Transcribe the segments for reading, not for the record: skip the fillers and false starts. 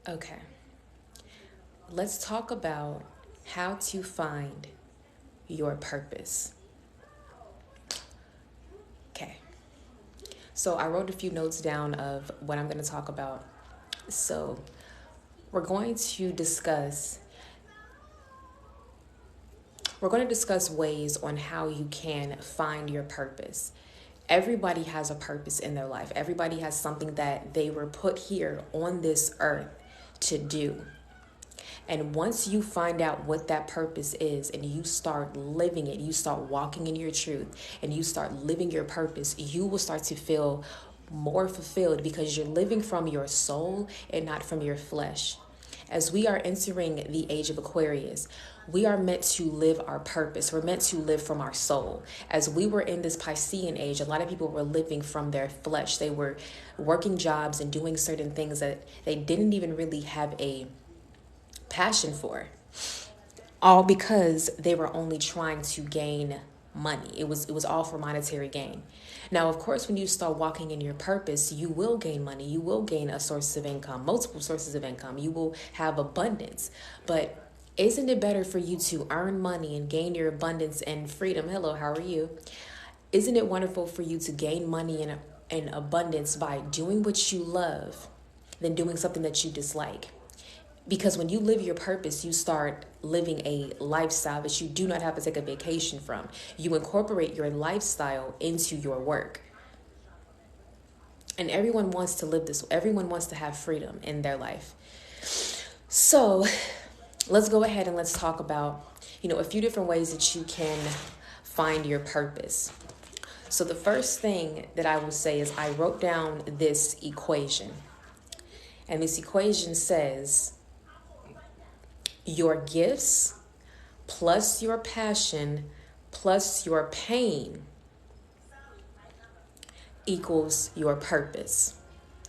Okay, let's talk about how to find your purpose. Okay, so I wrote a few notes down of what I'm going to talk about. So, we're going to discuss we're going to discuss ways on how you can find your purpose. Everybody has a purpose in their life. Everybody has something that they were put here on this earth to do. And once you find out what that purpose is and you start living it, you start walking in your truth and you start living your purpose, you will start to feel more fulfilled because you're living from your soul and not from your flesh. As we are entering the age of Aquarius, we are meant to live our purpose. We're meant to live from our soul. As we were in this Piscean age, a lot of people were living from their flesh. They were working jobs and doing certain things that they didn't even really have a passion for, all because they were only trying to gain money. It was all for monetary gain. Now, of course, when you start walking in your purpose, you will gain money. You will gain a source of income, multiple sources of income. You will have abundance. But isn't it better for you to earn money and gain your abundance and freedom? Hello, how are you? Isn't it wonderful for you to gain money and abundance by doing what you love than doing something that you dislike? Because when you live your purpose, you start living a lifestyle that you do not have to take a vacation from. You incorporate your lifestyle into your work. And everyone wants to live this. Everyone wants to have freedom in their life. So let's go ahead and let's talk about, a few different ways that you can find your purpose. So the first thing that I will say is I wrote down this equation. And this equation says, your gifts plus your passion plus your pain equals your purpose.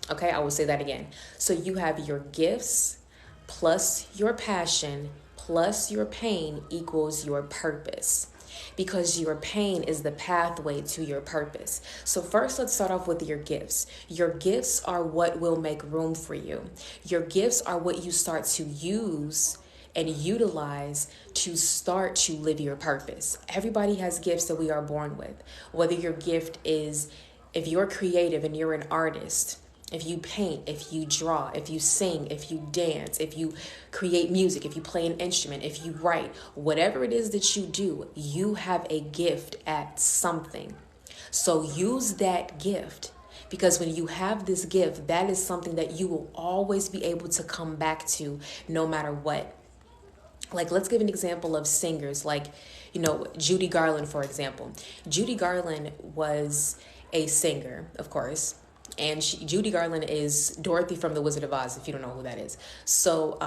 Okay, I will say that again. So you have your gifts plus your passion plus your pain equals your purpose. Because your pain is the pathway to your purpose. So first, let's start off with your gifts. Your gifts are what will make room for you. Your gifts are what you start to use and utilize to start to live your purpose. Everybody has gifts that we are born with. Whether your gift is, if you're creative and you're an artist, if you paint, if you draw, if you sing, if you dance, if you create music, if you play an instrument, if you write, whatever it is that you do, you have a gift at something. So use that gift. Because when you have this gift, that is something that you will always be able to come back to no matter what. Like, let's give an example of singers like, Judy Garland, for example. Judy Garland was a singer, of course. And Judy Garland is Dorothy from The Wizard of Oz, if you don't know who that is. So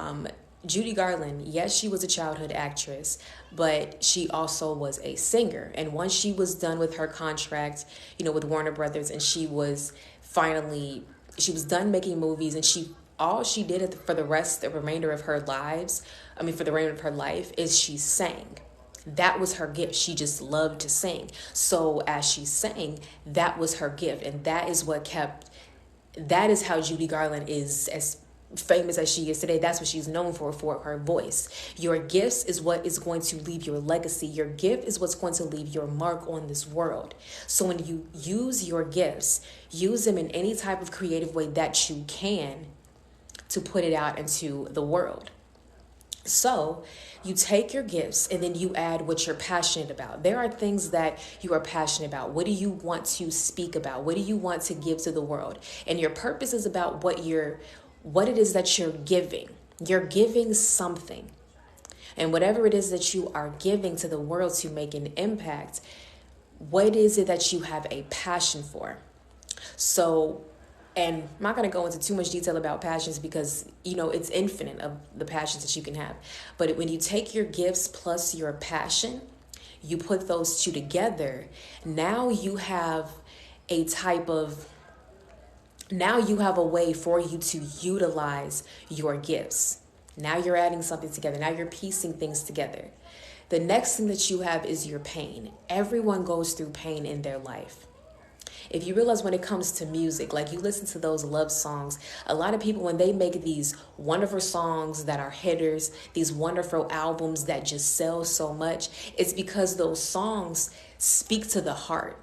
Judy Garland, yes, she was a childhood actress, but she also was a singer. And once she was done with her contract, with Warner Brothers, and she was done making movies, and all she did for the remainder of her life is she sang. That was her gift. She just loved to sing. So as she sang, that was her gift. And that is how Judy Garland is as famous as she is today. That's what she's known for her voice. Your gifts is what is going to leave your legacy. Your gift is what's going to leave your mark on this world. So when you use your gifts, use them in any type of creative way that you can to put it out into the world. So you take your gifts and then you add what you're passionate about. There are things that you are passionate about. What do you want to speak about? What do you want to give to the world? And your purpose is about what it is that you're giving. You're giving something. And whatever it is that you are giving to the world to make an impact, what is it that you have a passion for? So, and I'm not going to go into too much detail about passions because, it's infinite of the passions that you can have. But when you take your gifts plus your passion, you put those two together, now you have a way for you to utilize your gifts. Now you're adding something together. Now you're piecing things together. The next thing that you have is your pain. Everyone goes through pain in their life. If you realize when it comes to music, like you listen to those love songs, a lot of people, when they make these wonderful songs that are hitters, these wonderful albums that just sell so much, it's because those songs speak to the heart.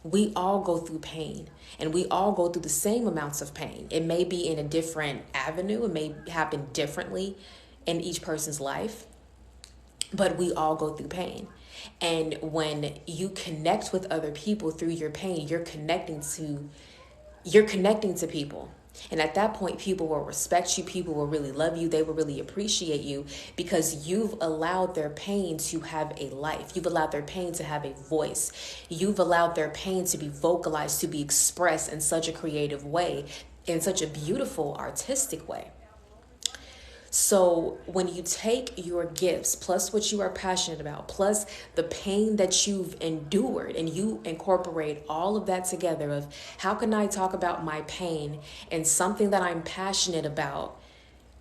We all go through pain, and we all go through the same amounts of pain. It may be in a different avenue, it may happen differently in each person's life, but we all go through pain. And when you connect with other people through your pain, you're connecting to people. And at that point, people will respect you. People will really love you. They will really appreciate you because you've allowed their pain to have a life. You've allowed their pain to have a voice. You've allowed their pain to be vocalized, to be expressed in such a creative way, in such a beautiful, artistic way. So when you take your gifts, plus what you are passionate about, plus the pain that you've endured, and you incorporate all of that together of how can I talk about my pain and something that I'm passionate about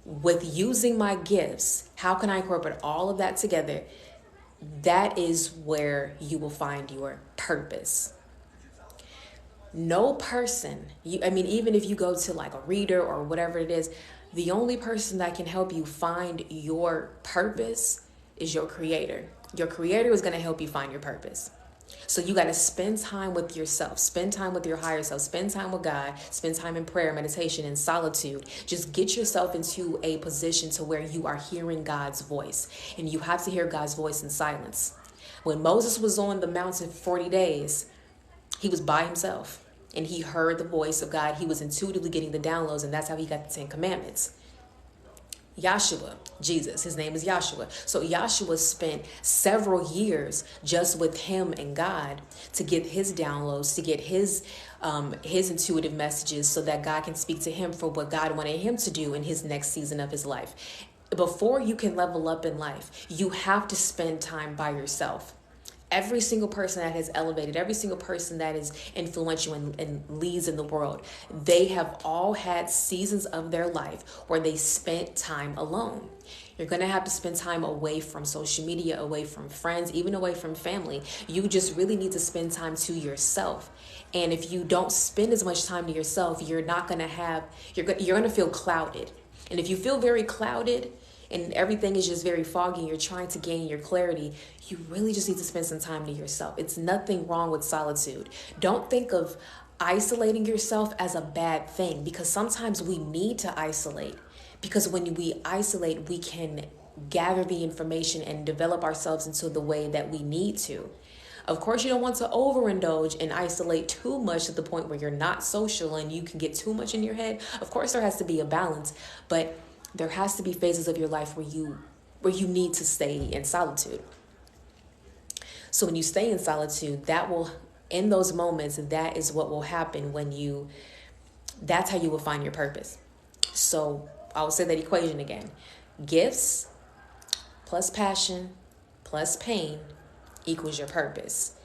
with using my gifts, how can I incorporate all of that together? That is where you will find your purpose. No person, even if you go to like a reader or whatever it is, the only person that can help you find your purpose is your creator. Your creator is going to help you find your purpose. So you got to spend time with yourself, spend time with your higher self, spend time with God, spend time in prayer, meditation, and solitude. Just get yourself into a position to where you are hearing God's voice, and you have to hear God's voice in silence. When Moses was on the mountain for 40 days, he was by himself. And he heard the voice of God. He was intuitively getting the downloads, and that's how he got the 10 Commandments. Yahshua, Jesus, his name is Yahshua. So Yahshua spent several years just with him and God to get his downloads, to get his intuitive messages so that God can speak to him for what God wanted him to do in his next season of his life. Before you can level up in life, you have to spend time by yourself. Every single person that has elevated, every single person that is influential and leads in the world, they have all had seasons of their life where they spent time alone. You're going to have to spend time away from social media, away from friends, even away from family. You just really need to spend time to yourself. And if you don't spend as much time to yourself, you're going to feel clouded. And if you feel very clouded, and everything is just very foggy, and you're trying to gain your clarity, you really just need to spend some time to yourself. It's nothing wrong with solitude. Don't think of isolating yourself as a bad thing, because sometimes we need to isolate. Because when we isolate, we can gather the information and develop ourselves into the way that we need to. Of course, you don't want to overindulge and isolate too much to the point where you're not social and you can get too much in your head. Of course, there has to be a balance, but there has to be phases of your life where you need to stay in solitude. So when you stay in solitude, in those moments, that is what will happen that's how you will find your purpose. So I'll say that equation again. Gifts plus passion plus pain equals your purpose.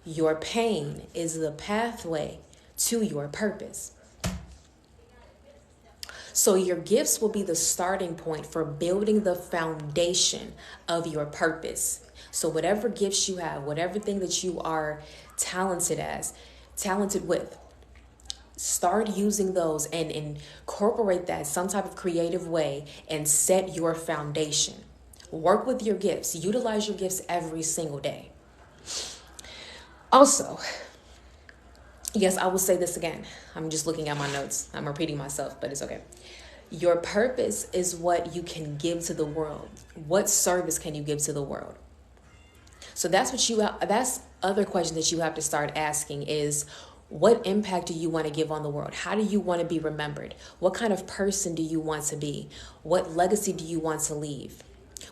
Your pain is the pathway to your purpose. So your gifts will be the starting point for building the foundation of your purpose. So whatever gifts you have, whatever thing that you are talented with, start using those and incorporate that some type of creative way and set your foundation. Work with your gifts. Utilize your gifts every single day. Also, yes, I will say this again. I'm just looking at my notes. I'm repeating myself, but it's okay. Your purpose is what you can give to the world. What service can you give to the world? So that's other question that you have to start asking is, what impact do you want to give on the world? How do you want to be remembered? What kind of person do you want to be? What legacy do you want to leave?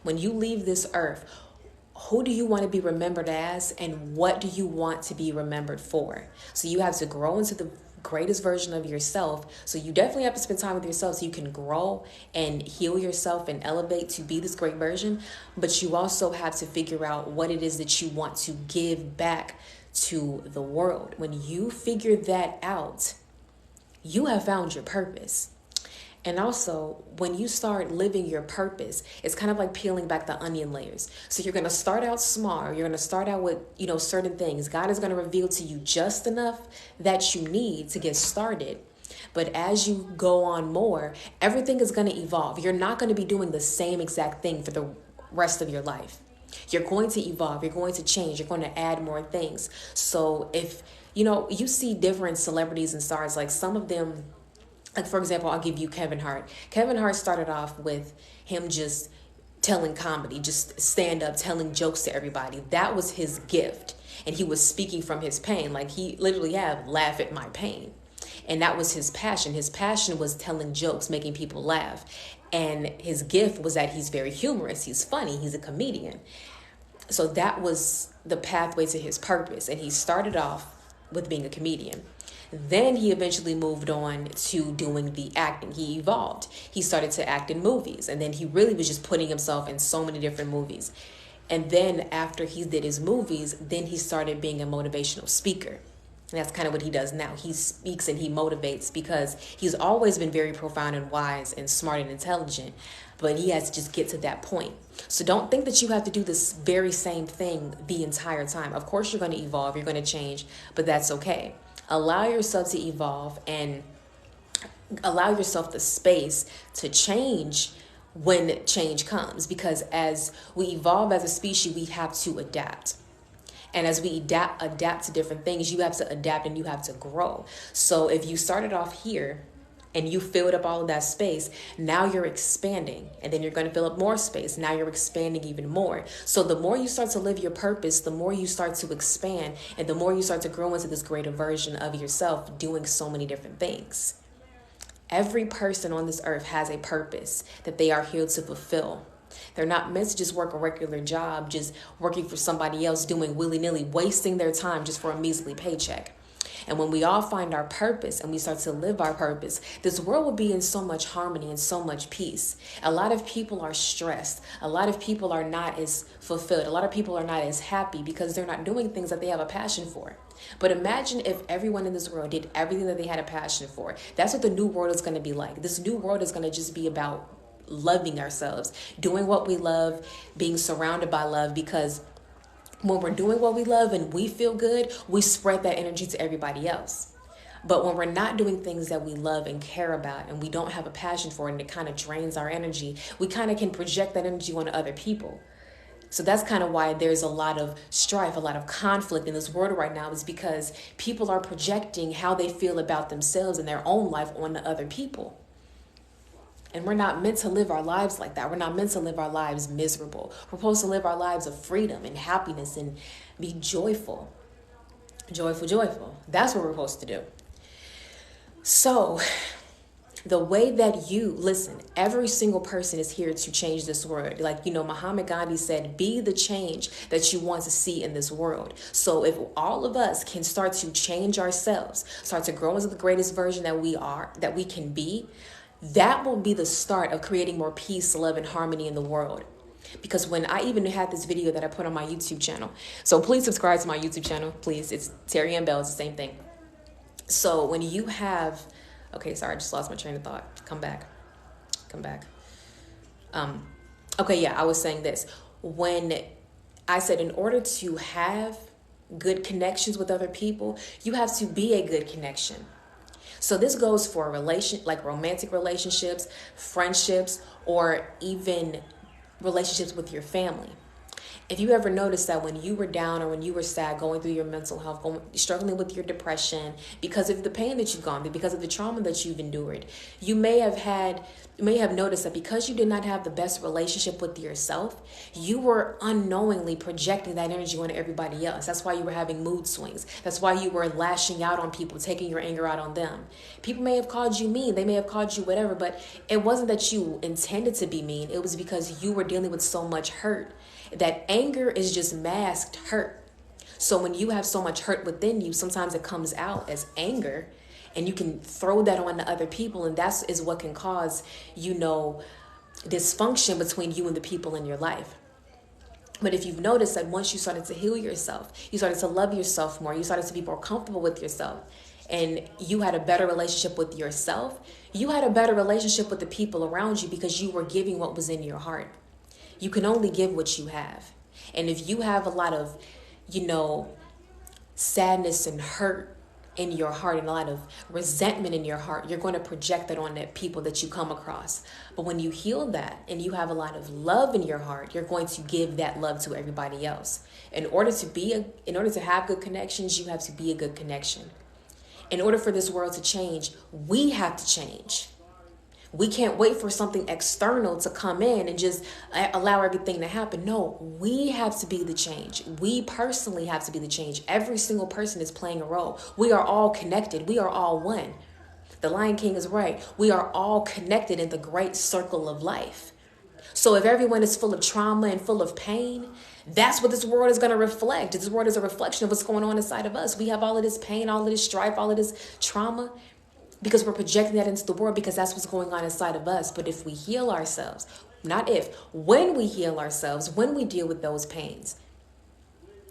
When you leave this earth, who do you want to be remembered as, and what do you want to be remembered for? So you have to grow into the greatest version of yourself. So you definitely have to spend time with yourself so you can grow and heal yourself and elevate to be this great version. But you also have to figure out what it is that you want to give back to the world. When you figure that out, you have found your purpose. And also, when you start living your purpose, it's kind of like peeling back the onion layers. So you're going to start out small. You're going to start out with, certain things. God is going to reveal to you just enough that you need to get started. But as you go on more, everything is going to evolve. You're not going to be doing the same exact thing for the rest of your life. You're going to evolve. You're going to change. You're going to add more things. So if, you see different celebrities and stars, like some of them, like, for example, I'll give you Kevin Hart. Kevin Hart started off with him just telling comedy, just stand up, telling jokes to everybody. That was his gift. And he was speaking from his pain. Like, he literally had laugh at my pain. And that was his passion. His passion was telling jokes, making people laugh. And his gift was that he's very humorous. He's funny. He's a comedian. So that was the pathway to his purpose. And he started off with being a comedian. Then he eventually moved on to doing the acting. He evolved. He started to act in movies. And then he really was just putting himself in so many different movies. And then after he did his movies, then he started being a motivational speaker. And that's kind of what he does now. He speaks and he motivates because he's always been very profound and wise and smart and intelligent. But he has to just get to that point. So don't think that you have to do this very same thing the entire time. Of course, you're going to evolve. You're going to change. But that's okay. Allow yourself to evolve and allow yourself the space to change when change comes. Because as we evolve as a species, we have to adapt. And as we adapt to different things, you have to adapt and you have to grow. So if you started off here and you filled up all of that space, now you're expanding. And then you're going to fill up more space. Now you're expanding even more. So the more you start to live your purpose, the more you start to expand. And the more you start to grow into this greater version of yourself, doing so many different things. Every person on this earth has a purpose that they are here to fulfill. They're not meant to just work a regular job, just working for somebody else, doing willy-nilly, wasting their time just for a measly paycheck. And when we all find our purpose and we start to live our purpose, this world will be in so much harmony and so much peace. A lot of people are stressed. A lot of people are not as fulfilled. A lot of people are not as happy because they're not doing things that they have a passion for. But imagine if everyone in this world did everything that they had a passion for. That's what the new world is going to be like. This new world is going to just be about loving ourselves, doing what we love, being surrounded by love, because when we're doing what we love and we feel good, we spread that energy to everybody else. But when we're not doing things that we love and care about and we don't have a passion for it and it kind of drains our energy, we kind of can project that energy onto other people. So that's kind of why there's a lot of strife, a lot of conflict in this world right now, is because people are projecting how they feel about themselves and their own life onto other people. And we're not meant to live our lives like that. We're not meant to live our lives miserable. We're supposed to live our lives of freedom and happiness and be joyful. Joyful. That's what we're supposed to do. So the way that listen, every single person is here to change this world. Like, Muhammad Gandhi said, be the change that you want to see in this world. So if all of us can start to change ourselves, start to grow into the greatest version that we can be, that will be the start of creating more peace, love, and harmony in the world. Because when I even had this video that I put on my YouTube channel, so please subscribe to my YouTube channel, please. It's Terriann Belle. It's the same thing. So when you have, okay, sorry, I just lost my train of thought. Come back. Okay, yeah, I was saying this. When I said in order to have good connections with other people, you have to be a good connection. So this goes for like romantic relationships, friendships, or even relationships with your family. If you ever noticed that when you were down or when you were sad, going through your mental health, struggling with your depression, because of the pain that you've gone through, because of the trauma that you've endured, you may have noticed that because you did not have the best relationship with yourself, you were unknowingly projecting that energy onto everybody else. That's why you were having mood swings. That's why you were lashing out on people, taking your anger out on them. People may have called you mean, they may have called you whatever, but it wasn't that you intended to be mean. It was because you were dealing with so much hurt. That anger is just masked hurt. So when you have so much hurt within you, sometimes it comes out as anger, and you can throw that on to other people, and that is what can cause, dysfunction between you and the people in your life. But if you've noticed that once you started to heal yourself, you started to love yourself more, you started to be more comfortable with yourself, and you had a better relationship with yourself, you had a better relationship with the people around you because you were giving what was in your heart. You can only give what you have. And if you have a lot of, sadness and hurt in your heart and a lot of resentment in your heart, you're going to project that on the people that you come across. But when you heal that and you have a lot of love in your heart, you're going to give that love to everybody else. In order to have good connections, you have to be a good connection. In order for this world to change, we have to change. We can't wait for something external to come in and just allow everything to happen. No, we have to be the change. We personally have to be the change. Every single person is playing a role. We are all connected. We are all one. The Lion King is right. We are all connected in the great circle of life. So if everyone is full of trauma and full of pain, that's what this world is going to reflect. This world is a reflection of what's going on inside of us. We have all of this pain, all of this strife, all of this trauma, because we're projecting that into the world because that's what's going on inside of us. But if we heal ourselves, when we heal ourselves, when we deal with those pains,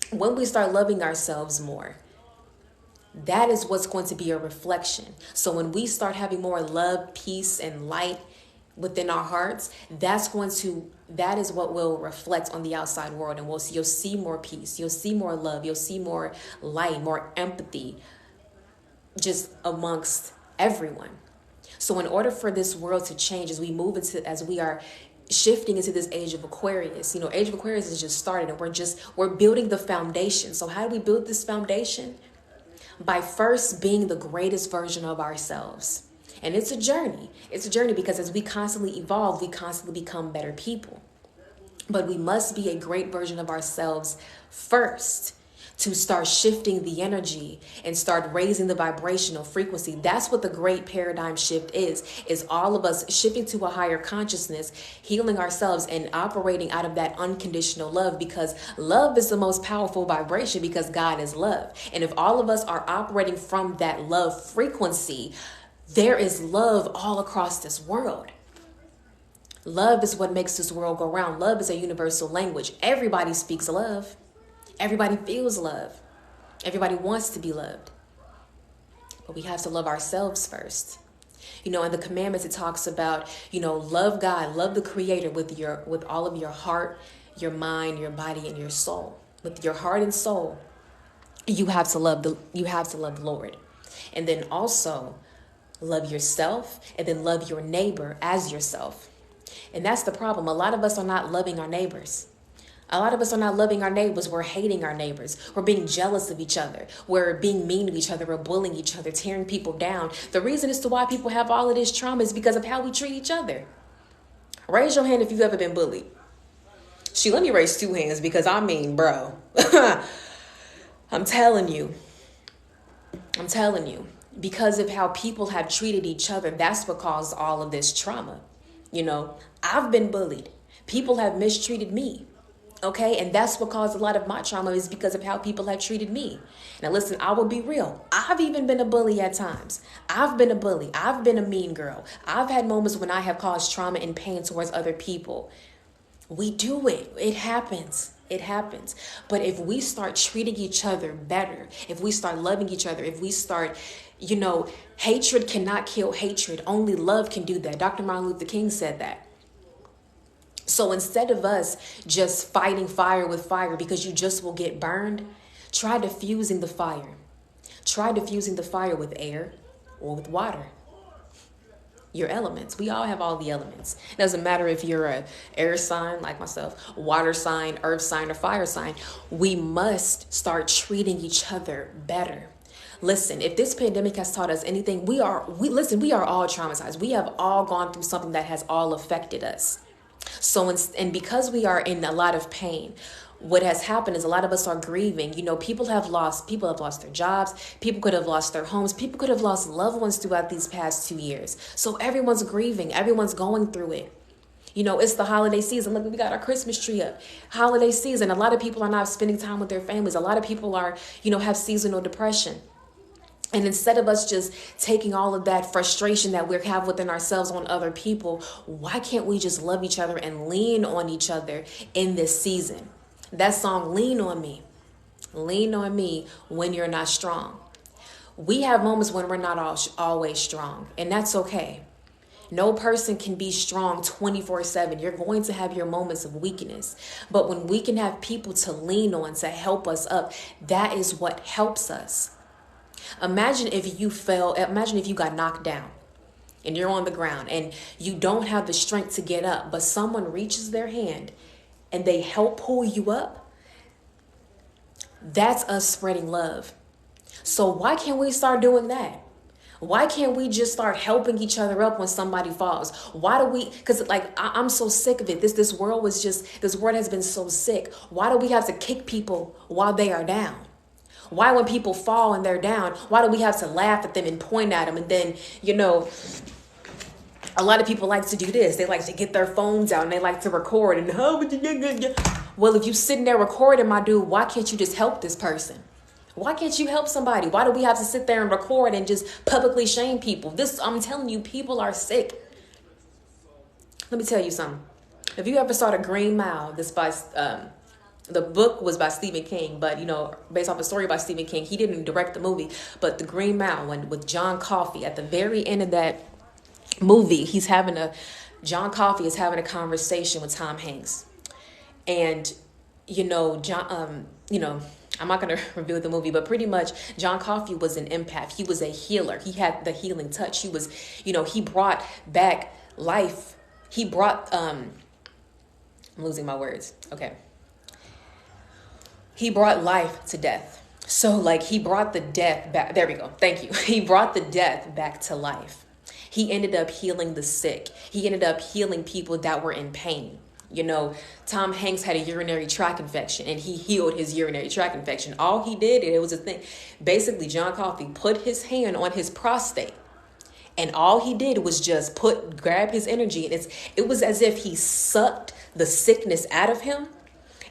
when we start loving ourselves more, that is what's going to be a reflection. So when we start having more love, peace, and light within our hearts, that is what will reflect on the outside world. And you'll see more peace, you'll see more love, you'll see more light, more empathy, just amongst everyone. So in order for this world to change, as we are shifting into this age of Aquarius, age of Aquarius is just started and we're building the foundation. So how do we build this foundation? By first being the greatest version of ourselves. And it's a journey. It's a journey because as we constantly evolve, we constantly become better people. But we must be a great version of ourselves first, to start shifting the energy and start raising the vibrational frequency. That's what the great paradigm shift is all of us shifting to a higher consciousness, healing ourselves and operating out of that unconditional love, because love is the most powerful vibration because God is love. And if all of us are operating from that love frequency, there is love all across this world. Love is what makes this world go round. Love is a universal language. Everybody speaks love. Everybody feels love. Everybody wants to be loved. But we have to love ourselves first. In the commandments, it talks about, love God, love the Creator with all of your heart, your mind, your body, and your soul. With your heart and soul, you have to love the Lord. And then also love yourself, and then love your neighbor as yourself. And that's the problem. A lot of us are not loving our neighbors. A lot of us are not loving our neighbors. We're hating our neighbors. We're being jealous of each other. We're being mean to each other. We're bullying each other, tearing people down. The reason as to why people have all of this trauma is because of how we treat each other. Raise your hand if you've ever been bullied. Let me raise 2 hands because bro. I'm telling you. Because of how people have treated each other, that's what caused all of this trauma. I've been bullied. People have mistreated me. Okay, and that's what caused a lot of my trauma, is because of how people have treated me. Now listen, I will be real. I've even been a bully at times. I've been a bully. I've been a mean girl. I've had moments when I have caused trauma and pain towards other people. We do it. It happens. But if we start treating each other better, if we start loving each other, if we start, hatred cannot kill hatred. Only love can do that. Dr. Martin Luther King said that. So instead of us just fighting fire with fire because you just will get burned, try diffusing the fire. Try diffusing the fire with air or with water. Your elements. We all have all the elements. It doesn't matter if you're an air sign like myself, water sign, earth sign, or fire sign. We must start treating each other better. Listen, if this pandemic has taught us anything, we are all traumatized. We have all gone through something that has all affected us. And because we are in a lot of pain, what has happened is a lot of us are grieving. People have lost their jobs. People could have lost their homes. People could have lost loved ones throughout these past 2 years. So everyone's grieving. Everyone's going through it. It's the holiday season. Look, we got our Christmas tree up. Holiday season. A lot of people are not spending time with their families. A lot of people are, have seasonal depression. And instead of us just taking all of that frustration that we have within ourselves on other people, why can't we just love each other and lean on each other in this season? That song, Lean on Me. Lean on me when you're not strong. We have moments when we're not always strong, and that's okay. No person can be strong 24/7. You're going to have your moments of weakness. But when we can have people to lean on to help us up, that is what helps us. Imagine if you fell, imagine if you got knocked down and you're on the ground and you don't have the strength to get up, but someone reaches their hand and they help pull you up. That's us spreading love. So why can't we start doing that? Why can't we just start helping each other up when somebody falls? Why do we, because like, I'm so sick of it. This world has been so sick. Why do we have to kick people while they are down? Why, when people fall and they're down, why do we have to laugh at them and point at them? And then, a lot of people like to do this. They like to get their phones out and they like to record. And well, if you sitting there recording, my dude, why can't you just help this person? Why can't you help somebody? Why do we have to sit there and record and just publicly shame people? I'm telling you, people are sick. Let me tell you something. If you ever saw The Green Mile, the book was by Stephen King, but based off a story by Stephen King, he didn't direct the movie. But The Green Mile, with John Coffey, at the very end of that movie, John Coffey is having a conversation with Tom Hanks, and John, I'm not going to reveal the movie, but pretty much John Coffey was an empath. He was a healer. He had the healing touch. He was, he brought back life. He brought, I'm losing my words. Okay. He brought life to death. So he brought the death back. There we go. Thank you. He brought the death back to life. He ended up healing the sick. He ended up healing people that were in pain. Tom Hanks had a urinary tract infection and he healed his urinary tract infection. All he did, and it was a thing, basically John Coffey put his hand on his prostate and all he did was just grab his energy. And it was as if he sucked the sickness out of him.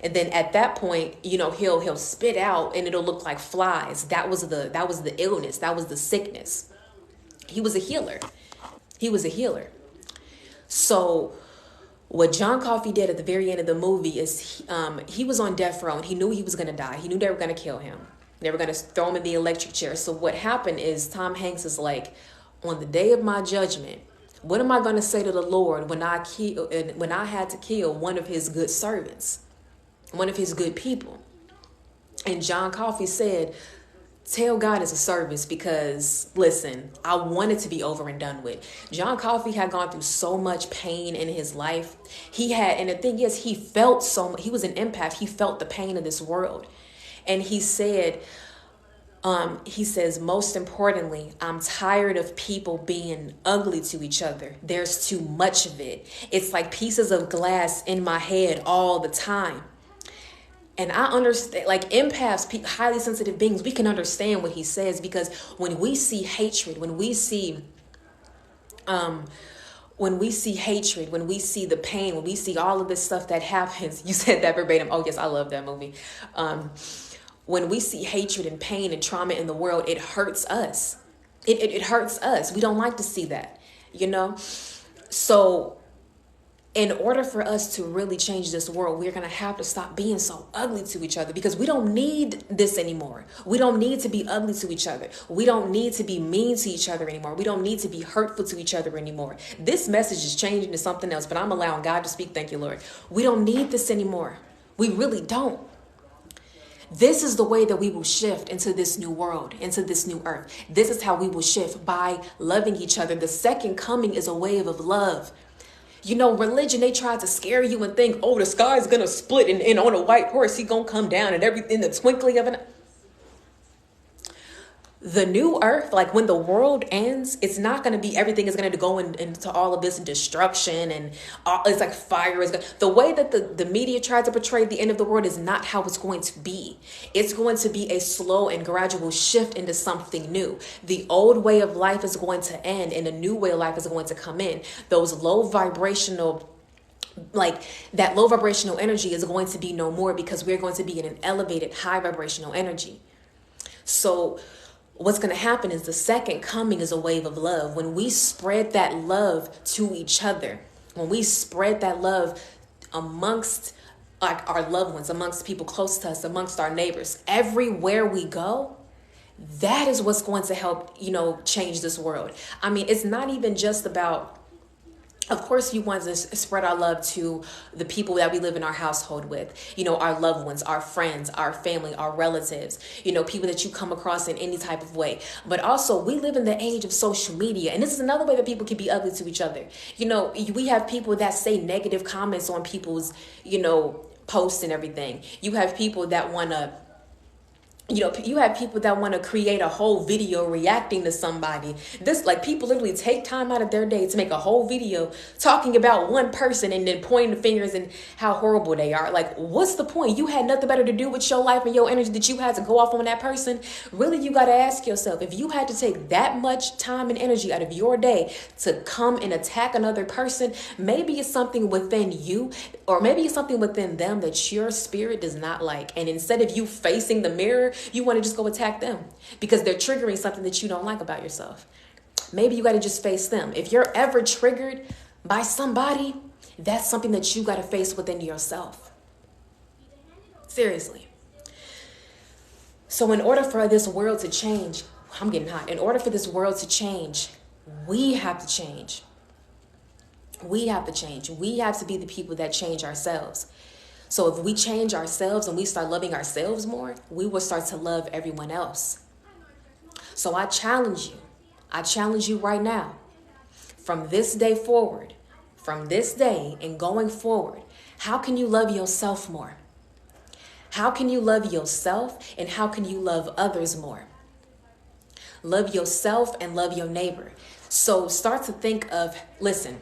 And then at that point, he'll spit out and it'll look like flies. That was the illness. That was the sickness. He was a healer. So what John Coffey did at the very end of the movie is he was on death row and he knew he was going to die. He knew they were going to kill him. They were going to throw him in the electric chair. So what happened is Tom Hanks is like, on the day of my judgment, what am I going to say to the Lord when I had to kill one of his good servants, one of his good people? And John Coffey said, tell God it's a service, because listen, I want it to be over and done with. John Coffey had gone through so much pain in his life. And the thing is, he was an empath. He felt the pain of this world. And he said, he says, most importantly, I'm tired of people being ugly to each other. There's too much of it. It's like pieces of glass in my head all the time. And I understand, empaths, highly sensitive beings, we can understand what he says, because when we see hatred, when we see the pain, when we see all of this stuff that happens, you said that verbatim. Oh yes, I love that movie. When we see hatred and pain and trauma in the world, it hurts us. It hurts us. We don't like to see that, So in order for us to really change this world, we're going to have to stop being so ugly to each other, because we don't need this anymore. We don't need to be ugly to each other. We don't need to be mean to each other anymore. We don't need to be hurtful to each other anymore. This message is changing to something else, but I'm allowing God to speak. Thank you, Lord. We don't need this anymore. We really don't. This is the way that we will shift into this new world, into this new earth. This is how we will shift, by loving each other. The second coming is a wave of love. Religion, they try to scare you and think, oh, the sky is going to split and on a white horse, he's going to come down and everything, the twinkling of an eye. The new earth, when the world ends, it's not going to be, everything is going to go into all of this destruction and it's like fire is going. The way that the media tried to portray the end of the world is not how it's going to be. It's going to be a slow and gradual shift into something new. The old way of life is going to end and a new way of life is going to come in. Those low vibrational, that low vibrational energy is going to be no more, because we're going to be in an elevated high vibrational energy. So what's going to happen is the second coming is a wave of love. When we spread that love to each other, when we spread that love amongst our loved ones, amongst people close to us, amongst our neighbors, everywhere we go, That is what's going to help, change this world. I mean, it's not even just about, of course, you want to spread our love to the people that we live in our household with, our loved ones, our friends, our family, our relatives, people that you come across in any type of way. But also, we live in the age of social media. And this is another way that people can be ugly to each other. We have people that say negative comments on people's, posts and everything. You have people that want to create a whole video reacting to somebody. People literally take time out of their day to make a whole video talking about one person and then pointing the fingers and how horrible they are. Like, what's the point? You had nothing better to do with your life and your energy that you had to go off on that person. Really, you got to ask yourself, if you had to take that much time and energy out of your day to come and attack another person, maybe it's something within you, or maybe it's something within them that your spirit does not like. And instead of you facing the mirror, you want to just go attack them because they're triggering something that you don't like about yourself. Maybe you got to just face them. If you're ever triggered by somebody, that's something that you got to face within yourself. Seriously. So in order for this world to change, I'm getting hot. In order for this world to change, we have to change. We have to change. We have to be the people that change ourselves. So if we change ourselves and we start loving ourselves more, we will start to love everyone else. So I challenge you right now, from this day forward, from this day and going forward, how can you love yourself more? How can you love yourself and how can you love others more? Love yourself and love your neighbor. So start to think of, listen,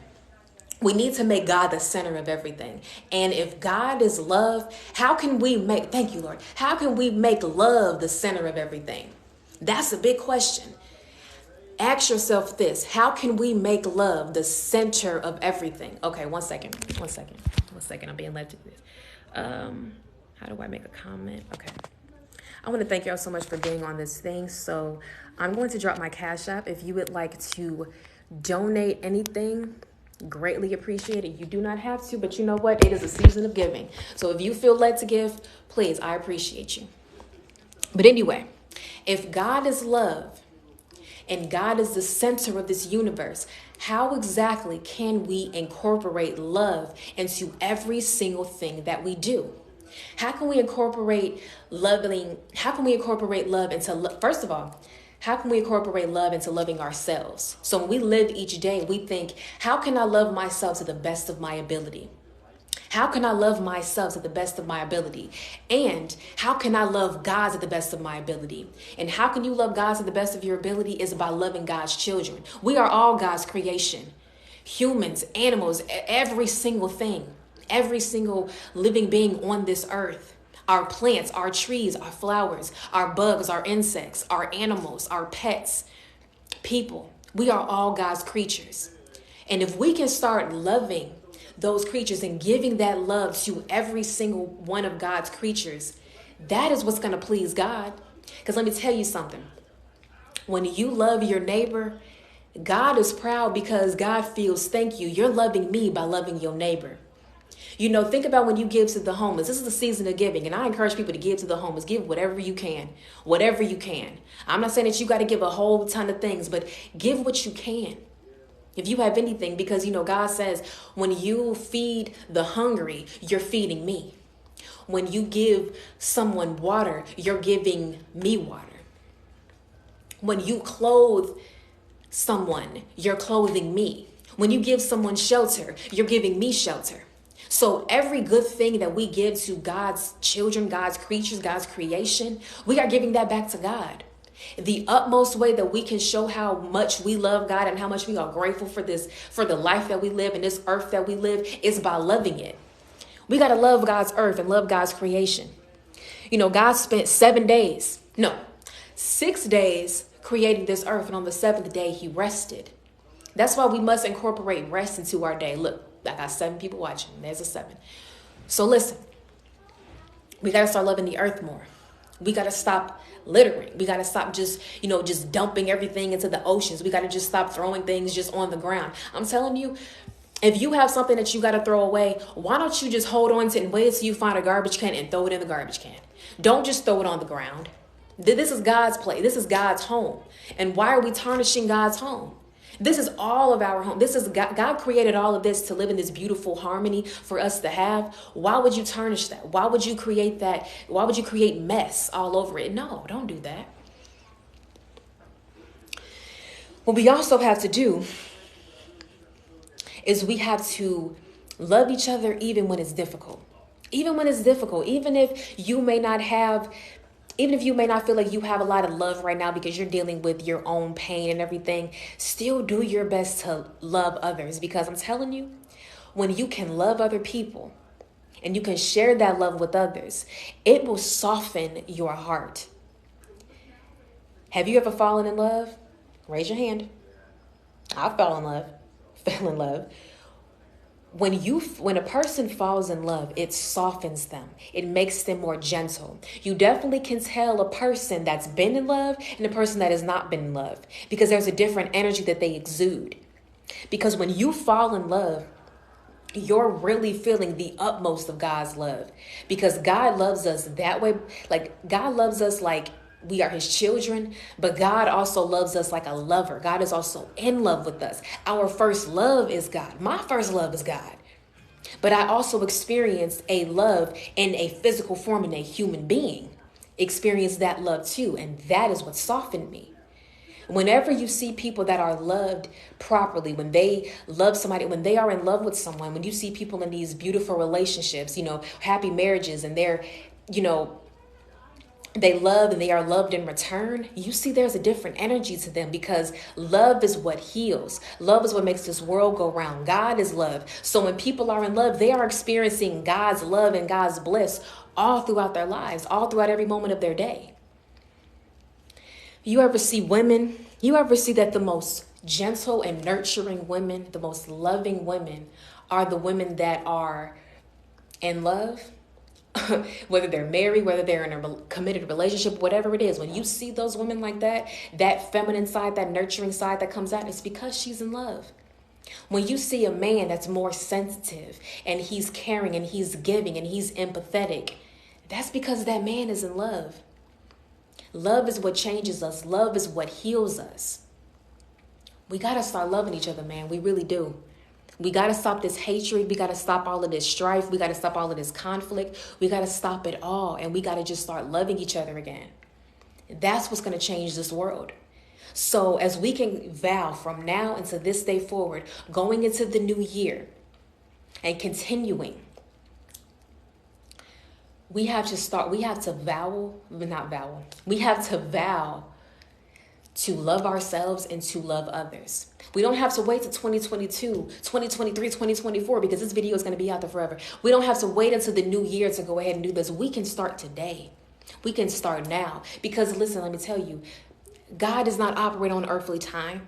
we need to make God the center of everything. And if God is love, thank you, Lord, how can we make love the center of everything? That's a big question. Ask yourself this: how can we make love the center of everything? Okay, one second. I'm being led to this. How do I make a comment? Okay. I want to thank y'all so much for being on this thing. So I'm going to drop my Cashapp. If you would like to donate anything, greatly appreciate it. You do not have to, but you know what? It is a season of giving. So if you feel led to give, please, I appreciate you. But anyway, if God is love and God is the center of this universe, how exactly can we incorporate love into every single thing that we do? How can we incorporate love into, first of all, how can we incorporate love into loving ourselves? So when we live each day, we think, how can I love myself to the best of my ability? How can I love myself to the best of my ability? And how can I love God to the best of my ability? And how can you love God to the best of your ability is by loving God's children. We are all God's creation. Humans, animals, every single thing, every single living being on this earth. Our plants, our trees, our flowers, our bugs, our insects, our animals, our pets, people. We are all God's creatures. And if we can start loving those creatures and giving that love to every single one of God's creatures, that is what's going to please God. Because let me tell you something. When you love your neighbor, God is proud because God feels, thank you. You're loving me by loving your neighbor. Think about when you give to the homeless. This is the season of giving, and I encourage people to give to the homeless. Give whatever you can, whatever you can. I'm not saying that you got to give a whole ton of things, but give what you can. If you have anything, because, God says when you feed the hungry, you're feeding me. When you give someone water, you're giving me water. When you clothe someone, you're clothing me. When you give someone shelter, you're giving me shelter. So every good thing that we give to God's children, God's creatures, God's creation, we are giving that back to God. The utmost way that we can show how much we love God and how much we are grateful for the life that we live and this earth that we live, is by loving it. We got to love God's earth and love God's creation. God spent 6 days creating this earth, and on the seventh day, he rested. That's why we must incorporate rest into our day. Look, I got 7 people watching. There's a 7. So listen, we got to start loving the earth more. We got to stop littering. We got to stop just dumping everything into the oceans. We got to just stop throwing things just on the ground. I'm telling you, if you have something that you got to throw away, why don't you just hold on to it and wait until you find a garbage can and throw it in the garbage can? Don't just throw it on the ground. This is God's place. This is God's home. And why are we tarnishing God's home? This is all of our home. This is God created all of this to live in this beautiful harmony for us to have. Why would you tarnish that? Why would you create that? Why would you create mess all over it? No, don't do that. What we also have to do is we have to love each other even when it's difficult. Even when it's difficult, even if you may not feel like you have a lot of love right now because you're dealing with your own pain and everything, still do your best to love others. Because I'm telling you, when you can love other people and you can share that love with others, it will soften your heart. Have you ever fallen in love? Raise your hand. I fell in love. When a person falls in love, it softens them. It makes them more gentle. You definitely can tell a person that's been in love and a person that has not been in love, because there's a different energy that they exude. Because when you fall in love, you're really feeling the utmost of God's love, because God loves us that way. Like, God loves us like we are his children, but God also loves us like a lover. God is also in love with us. Our first love is God. My first love is God. But I also experienced a love in a physical form, in a human being. Experienced that love too. And that is what softened me. Whenever you see people that are loved properly, when they love somebody, when they are in love with someone, when you see people in these beautiful relationships, happy marriages, and they're, they love and they are loved in return, you see there's a different energy to them, because love is what heals. Love is what makes this world go round. God is love. So when people are in love, they are experiencing God's love and God's bliss all throughout their lives, all throughout every moment of their day. You ever see that the most gentle and nurturing women, the most loving women, are the women that are in love? Whether they're married, whether they're in a committed relationship, whatever it is, when you see those women like that, that feminine side, that nurturing side that comes out, it's because she's in love. When you see a man that's more sensitive and he's caring and he's giving and he's empathetic, that's because that man is in love. Love is what changes us. Love is what heals us. We got to start loving each other, man. We really do. We got to stop this hatred. We got to stop all of this strife. We got to stop all of this conflict. We got to stop it all. And we got to just start loving each other again. That's what's going to change this world. So as we can vow from now into this day forward, going into the new year and continuing, we have to vow to love ourselves and to love others. We don't have to wait to 2022, 2023, 2024, because this video is going to be out there forever. We don't have to wait until the new year to go ahead and do this. We can start today. We can start now. Because listen, let me tell you, God does not operate on earthly time.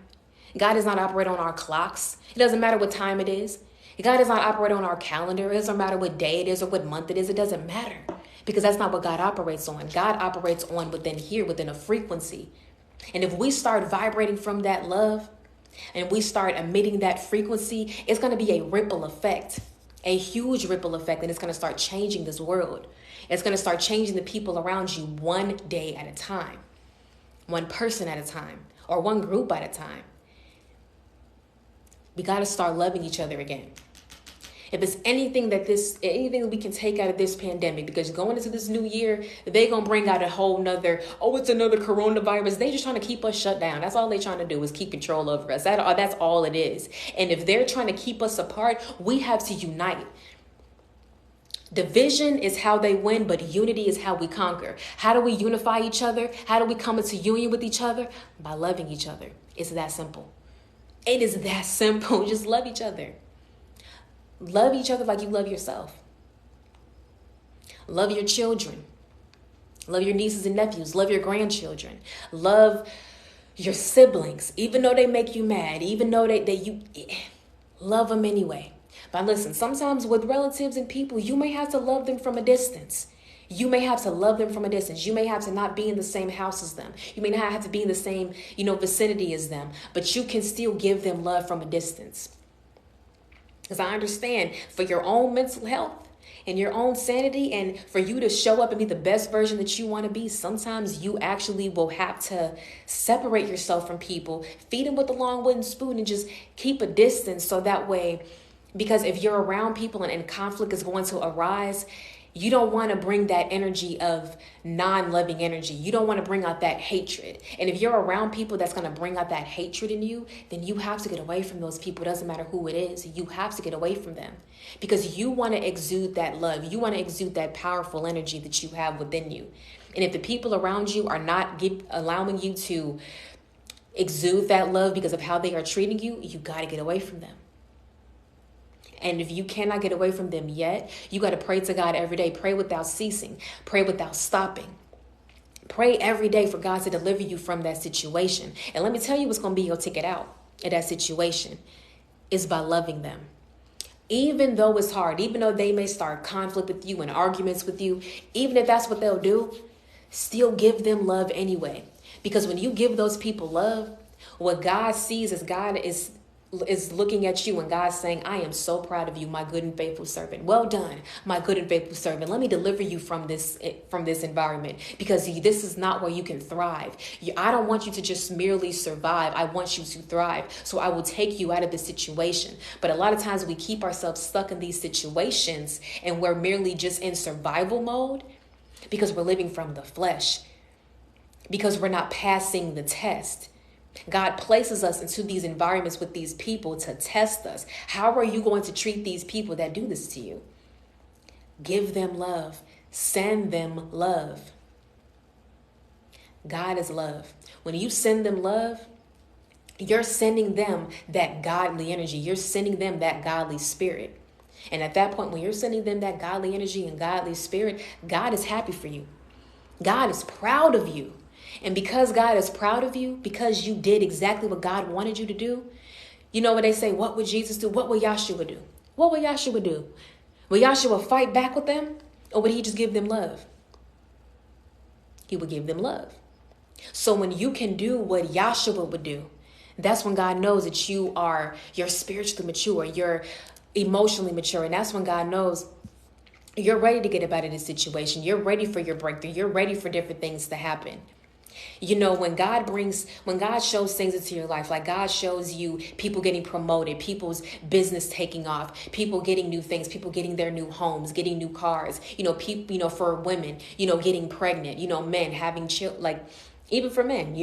God does not operate on our clocks. It doesn't matter what time it is. God does not operate on our calendar. It doesn't matter what day it is or what month it is. It doesn't matter, because that's not what God operates on. God operates on within a frequency. And if we start vibrating from that love and we start emitting that frequency, it's going to be a ripple effect, a huge ripple effect. And it's going to start changing this world. It's going to start changing the people around you one day at a time, one person at a time, or one group at a time. We got to start loving each other again. If it's anything that we can take out of this pandemic, because going into this new year, they're going to bring out a whole nother, it's another coronavirus. They just trying to keep us shut down. That's all they're trying to do, is keep control over us. That's all it is. And if they're trying to keep us apart, we have to unite. Division is how they win, but unity is how we conquer. How do we unify each other? How do we come into union with each other? By loving each other. It's that simple. It is that simple. Just love each other. Love each other like you love yourself. Love your children. Love your nieces and nephews. Love your grandchildren. Love your siblings, even though they make you mad, even though you love them anyway. But listen, sometimes with relatives and people, you may have to love them from a distance. You may have to love them from a distance. You may have to not be in the same house as them. You may not have to be in the same, vicinity as them, but you can still give them love from a distance. Because I understand, for your own mental health, in your own sanity, and for you to show up and be the best version that you want to be, sometimes you actually will have to separate yourself from people, feed them with a long wooden spoon, and just keep a distance. So that way, because if you're around people and conflict is going to arise, you don't want to bring that energy of non-loving energy. You don't want to bring out that hatred. And if you're around people that's going to bring out that hatred in you, then you have to get away from those people. It doesn't matter who it is. You have to get away from them because you want to exude that love. You want to exude that powerful energy that you have within you. And if the people around you are not allowing you to exude that love because of how they are treating you, you got to get away from them. And if you cannot get away from them yet, you got to pray to God every day. Pray without ceasing. Pray without stopping. Pray every day for God to deliver you from that situation. And let me tell you what's going to be your ticket out of that situation is by loving them. Even though it's hard, even though they may start conflict with you and arguments with you, even if that's what they'll do, still give them love anyway. Because when you give those people love, what God sees is God is looking at you and God's saying, I am so proud of you, my good and faithful servant. Well done, my good and faithful servant. Let me deliver you from this environment because this is not where you can thrive. I don't want you to just merely survive. I want you to thrive. So I will take you out of this situation. But a lot of times we keep ourselves stuck in these situations and we're merely just in survival mode because we're living from the flesh, because we're not passing the test. God places us into these environments with these people to test us. How are you going to treat these people that do this to you? Give them love. Send them love. God is love. When you send them love, you're sending them that godly energy. You're sending them that godly spirit. And at that point, when you're sending them that godly energy and godly spirit, God is happy for you. God is proud of you. And because God is proud of you, because you did exactly what God wanted you to do, you know what they say, what would Jesus do? What would Yahshua do? What would Yahshua do? Would Yahshua fight back with them? Or would he just give them love? He would give them love. So when you can do what Yahshua would do, that's when God knows that you're spiritually mature, you're emotionally mature. And that's when God knows you're ready to get up out of this situation. You're ready for your breakthrough. You're ready for different things to happen. You know, when God shows things into your life, like God shows you people getting promoted, people's business taking off, people getting new things, people getting their new homes, getting new cars, people, for women, getting pregnant, men having like even for men,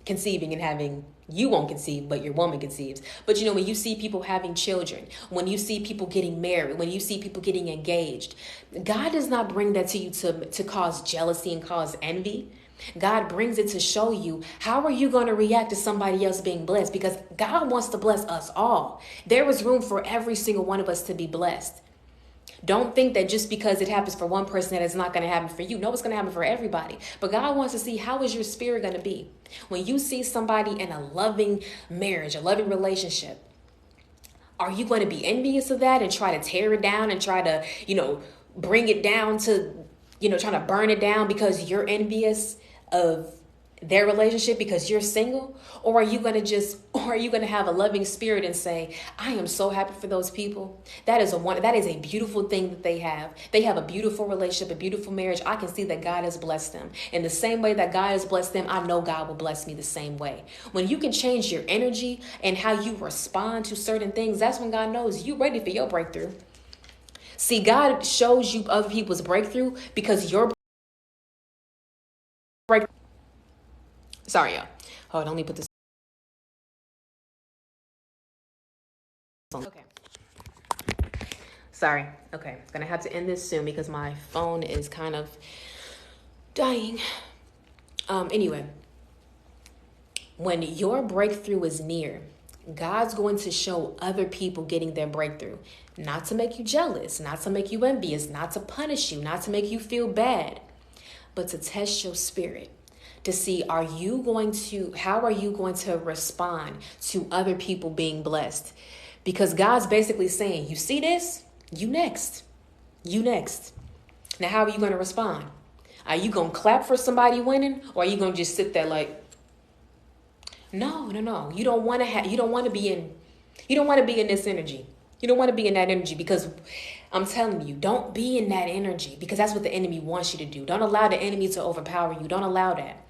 conceiving and having, you won't conceive, but your woman conceives. But when you see people having children, when you see people getting married, when you see people getting engaged, God does not bring that to you to cause jealousy and cause envy. God brings it to show you, how are you going to react to somebody else being blessed? Because God wants to bless us all. There is room for every single one of us to be blessed. Don't think that just because it happens for one person that it's not going to happen for you. No, it's going to happen for everybody. But God wants to see, how is your spirit going to be? When you see somebody in a loving marriage, a loving relationship, are you going to be envious of that and try to tear it down and try to, bring it down to, trying to burn it down because you're envious of their relationship because you're single? Or are you going to have a loving spirit and say, I am so happy for those people. That is a beautiful thing that they have. They have a beautiful relationship, a beautiful marriage. I can see that God has blessed them. In the same way that God has blessed them, I know God will bless me the same way. When you can change your energy and how you respond to certain things, that's when God knows you're ready for your breakthrough. See, God shows you other people's breakthrough because your breakthrough. Sorry, y'all. Hold on, let me put this. Okay. Sorry. Okay. Gonna have to end this soon because my phone is kind of dying. Anyway, when your breakthrough is near, God's going to show other people getting their breakthrough, not to make you jealous, not to make you envious, not to punish you, not to make you feel bad, but to test your spirit. To see, how are you going to respond to other people being blessed? Because God's basically saying, you see this? You next. Now, how are you going to respond? Are you going to clap for somebody winning? Or are you going to just sit there like, no. You don't want to be in this energy. You don't want to be in that energy because I'm telling you, don't be in that energy, because that's what the enemy wants you to do. Don't allow the enemy to overpower you. Don't allow that.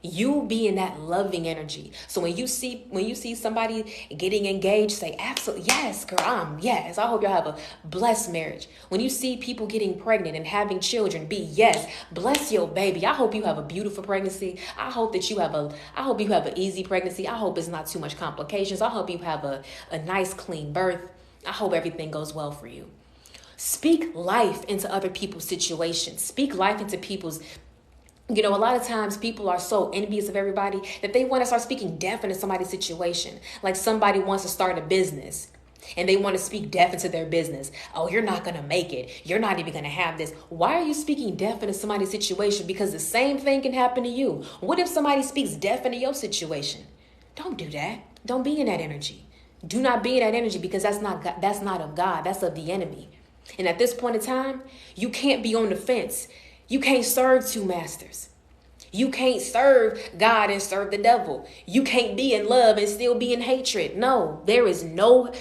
You be in that loving energy. So when you see somebody getting engaged, say, absolutely, yes, girl, yes. I hope y'all have a blessed marriage. When you see people getting pregnant and having children, be, yes, bless your baby. I hope you have a beautiful pregnancy. I hope you have an easy pregnancy. I hope it's not too much complications. I hope you have a nice, clean birth. I hope everything goes well for you. Speak life into other people's situations. Speak life into people's. A lot of times people are so envious of everybody that they want to start speaking death into somebody's situation. Like somebody wants to start a business and they want to speak death into their business. Oh, you're not going to make it. You're not even going to have this. Why are you speaking death into somebody's situation? Because the same thing can happen to you. What if somebody speaks death into your situation? Don't do that. Don't be in that energy. Do not be in that energy, because that's not of God. That's of the enemy. And at this point in time, you can't be on the fence. You can't serve two masters. You can't serve God and serve the devil. You can't be in love and still be in hatred. No, there is no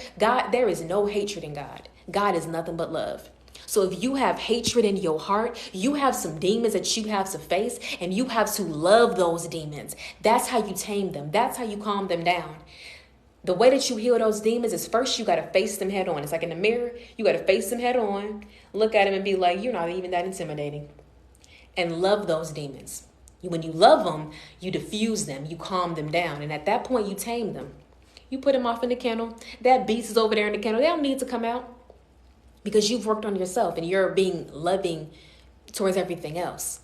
hatred in God. God is nothing but love. So if you have hatred in your heart, you have some demons that you have to face, and you have to love those demons. That's how you tame them. That's how you calm them down. The way that you heal those demons is, first you got to face them head on. It's like in the mirror. You got to face them head on, look at them and be like, you're not even that intimidating. And love those demons. When you love them, you diffuse them, you calm them down. And at that point, you tame them. You put them off in the kennel. That beast is over there in the kennel. They don't need to come out, because you've worked on yourself and you're being loving towards everything else.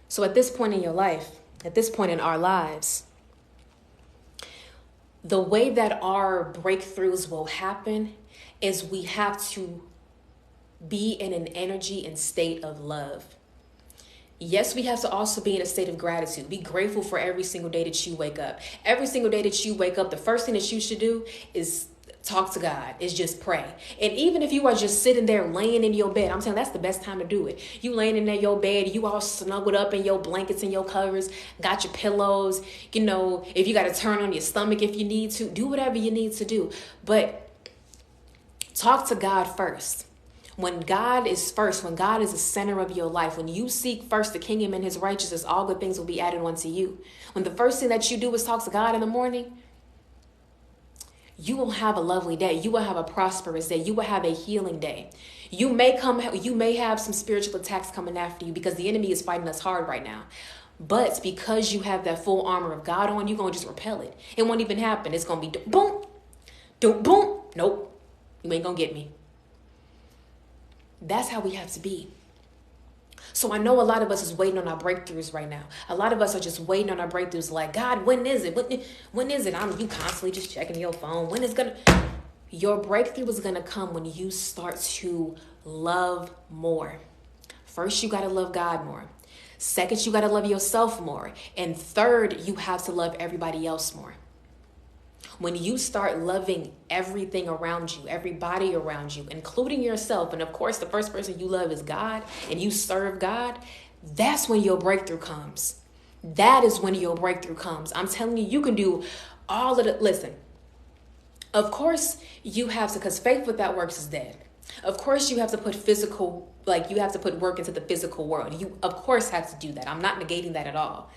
So at this point in your life, at this point in our lives, the way that our breakthroughs will happen is we have to be in an energy and state of love. Yes, we have to also be in a state of gratitude. Be grateful for every single day that you wake up. Every single day that you wake up, the first thing that you should do is talk to God, is just pray. And even if you are just sitting there laying in your bed, I'm saying that's the best time to do it. You laying in there your bed, you all snuggled up in your blankets and your covers, got your pillows, if you got to turn on your stomach if you need to, do whatever you need to do. But talk to God first. When God is first, when God is the center of your life, when you seek first the kingdom and his righteousness, all good things will be added unto you. When the first thing that you do is talk to God in the morning, you will have a lovely day. You will have a prosperous day. You will have a healing day. You may have some spiritual attacks coming after you, because the enemy is fighting us hard right now. But because you have that full armor of God on, you're going to just repel it. It won't even happen. It's going to be boom, boom. Nope, you ain't going to get me. That's how we have to be. So I know a lot of us is waiting on our breakthroughs right now. A lot of us are just waiting on our breakthroughs like, God, when is it? When is it? You constantly just checking your phone. When is your breakthrough is going to come when you start to love more. First, you got to love God more. Second, you got to love yourself more. And third, you have to love everybody else more. When you start loving everything around you, everybody around you, including yourself, and of course, the first person you love is God, and you serve God, that's when your breakthrough comes. That is when your breakthrough comes. I'm telling you, you can do all of it. Listen, of course, you have to, because faith without works is dead. Of course, you have to put you have to put work into the physical world. You, of course, have to do that. I'm not negating that at all.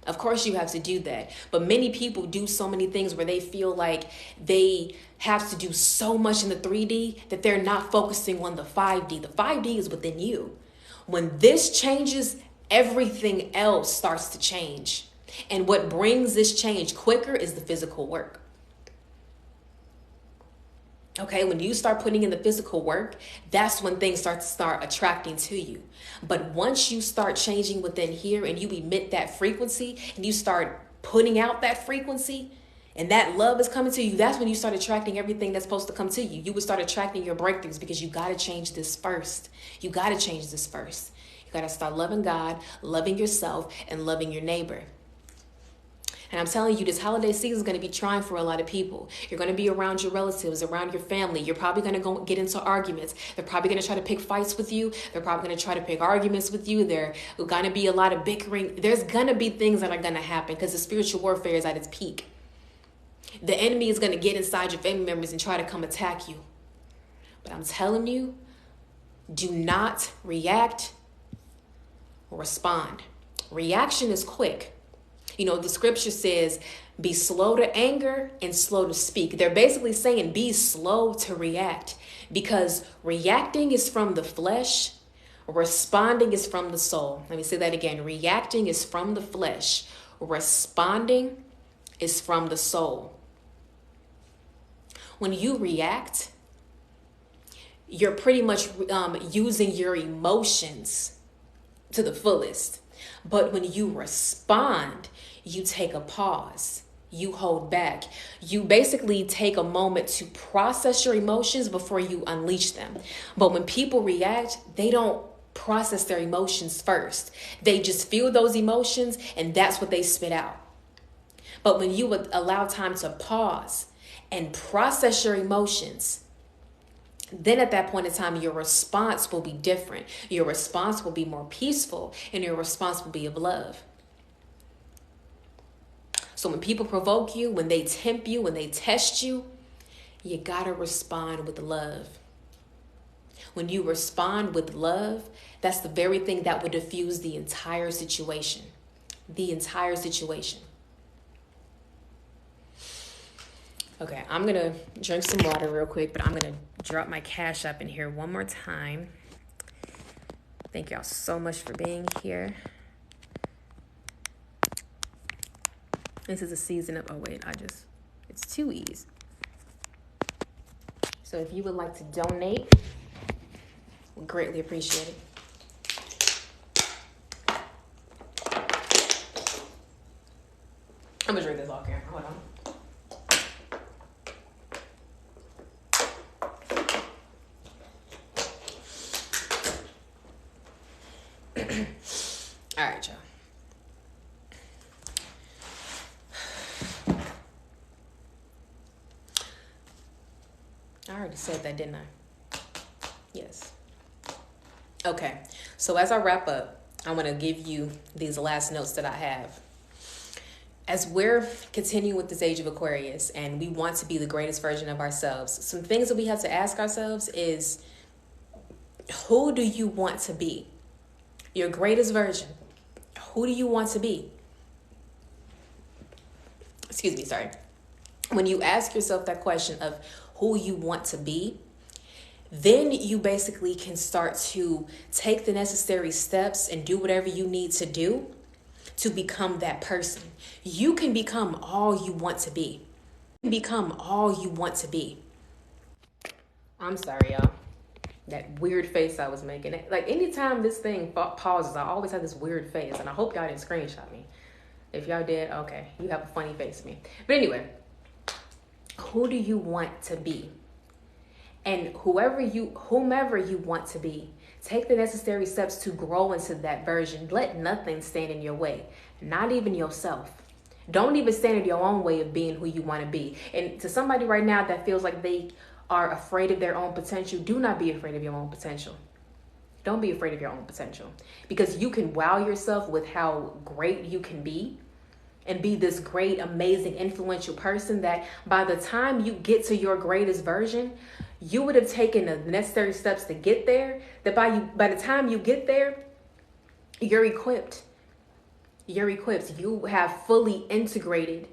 Of course you have to do that. But many people do so many things where they feel like they have to do so much in the 3D that they're not focusing on the 5D. The 5D is within you. When this changes, everything else starts to change. And what brings this change quicker is the physical work. Okay, when you start putting in the physical work, that's when things start attracting to you. But once you start changing within here and you emit that frequency and you start putting out that frequency and that love is coming to you, that's when you start attracting everything that's supposed to come to you. You would start attracting your breakthroughs, because you got to change this first. You got to change this first. You got to start loving God, loving yourself, and loving your neighbor. And I'm telling you, this holiday season is going to be trying for a lot of people. You're going to be around your relatives, around your family. You're probably going to go get into arguments. They're probably going to try to pick fights with you. They're probably going to try to pick arguments with you. There's going to be a lot of bickering. There's going to be things that are going to happen because the spiritual warfare is at its peak. The enemy is going to get inside your family members and try to come attack you. But I'm telling you, do not react or respond. Reaction is quick. You know, the scripture says, be slow to anger and slow to speak. They're basically saying be slow to react, because reacting is from the flesh, responding is from the soul. Let me say that again. Reacting is from the flesh, responding is from the soul. When you react, you're pretty much using your emotions to the fullest. But when you respond, you take a pause. You hold back. You basically take a moment to process your emotions before you unleash them. But when people react, they don't process their emotions first. They just feel those emotions and that's what they spit out. But when you would allow time to pause and process your emotions, then at that point in time, your response will be different. Your response will be more peaceful, and your response will be of love. So when people provoke you, when they tempt you, when they test you, you gotta respond with love. When you respond with love, that's the very thing that would diffuse the entire situation. The entire situation. Okay, I'm going to drink some water real quick, but I'm going to drop my Cashapp in here one more time. Thank y'all so much for being here. This is a season of, it's 2 E's. So if you would like to donate, we'd greatly appreciate it. I'm going to drink this off camera. Hold on. All right, y'all. I already said that, didn't I? Yes. Okay. So as I wrap up, I want to give you these last notes that I have. As we're continuing with this age of Aquarius and we want to be the greatest version of ourselves, some things that we have to ask ourselves is, who do you want to be? Your greatest version. Who do you want to be? Excuse me, sorry. When you ask yourself that question of who you want to be, then you basically can start to take the necessary steps and do whatever you need to do to become that person. You can become all you want to be. You can become all you want to be. I'm sorry, y'all. That weird face I was making. Like anytime this thing pauses, I always have this weird face. And I hope y'all didn't screenshot me. If y'all did, okay. You have a funny face to me. But anyway, who do you want to be? And whomever you want to be, take the necessary steps to grow into that version. Let nothing stand in your way. Not even yourself. Don't even stand in your own way of being who you want to be. And to somebody right now that feels like they are afraid of their own potential, do not be afraid of your own potential. Don't be afraid of your own potential, because you can wow yourself with how great you can be and be this great, amazing, influential person that by the time you get to your greatest version, you would have taken the necessary steps to get there, that by the time you get there, you're equipped. You're equipped. You have fully integrated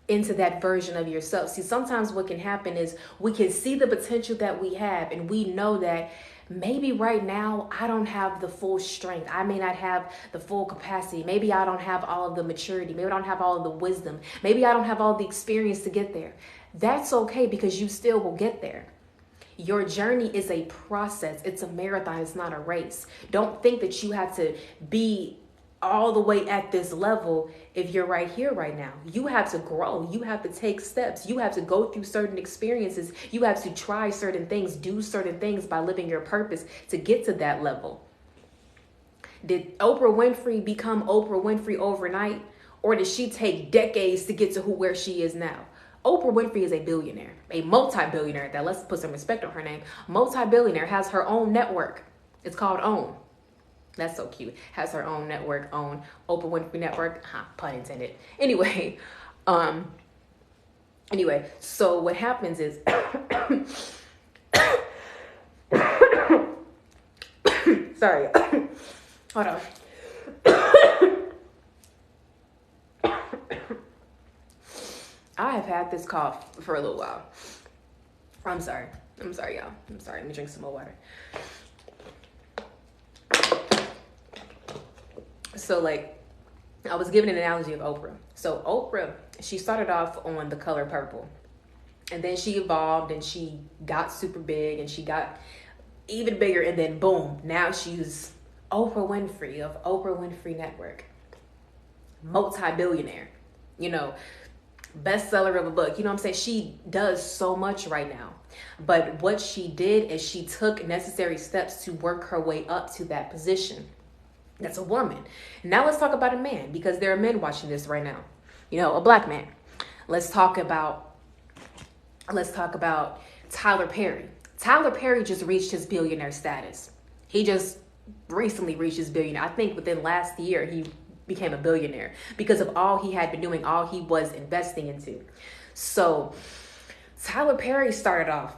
into that version of yourself. See, sometimes what can happen is we can see the potential that we have, and we know that maybe right now I don't have the full strength. I may not have the full capacity. Maybe I don't have all of the maturity. Maybe I don't have all of the wisdom. Maybe I don't have all the experience to get there. That's okay, because you still will get there. Your journey is a process. It's a marathon. It's not a race. Don't think that you have to be all the way at this level if you're right here right now. You have to grow. You have to take steps. You have to go through certain experiences. You have to try certain things, do certain things by living your purpose to get to that level. Did Oprah Winfrey become Oprah Winfrey overnight, or did she take decades to get to where she is now? Oprah Winfrey is a billionaire, a multi-billionaire. That, let's put some respect on her name. Multi-billionaire, has her own network. It's called OWN. That's so cute. Has her own network, OWN. Oprah Winfrey Network. Pun intended. Anyway, so what happens is Sorry. Hold on. I have had this cough for a little while. I'm sorry, y'all. I'm sorry. Let me drink some more water. So, like, I was giving an analogy of Oprah. So Oprah, she started off on the color purple. And then she evolved and she got super big and she got even bigger. And then boom, now she's Oprah Winfrey of Oprah Winfrey Network. Multi-billionaire, bestseller of a book. You know what I'm saying? She does so much right now. But what she did is she took necessary steps to work her way up to that position. That's a woman. Now let's talk about a man, because there are men watching this right now. A black man. Let's talk about Tyler Perry. Tyler Perry just reached his billionaire status. He just recently reached his billionaire. I think within last year, he became a billionaire because of all he had been doing, all he was investing into. So Tyler Perry started off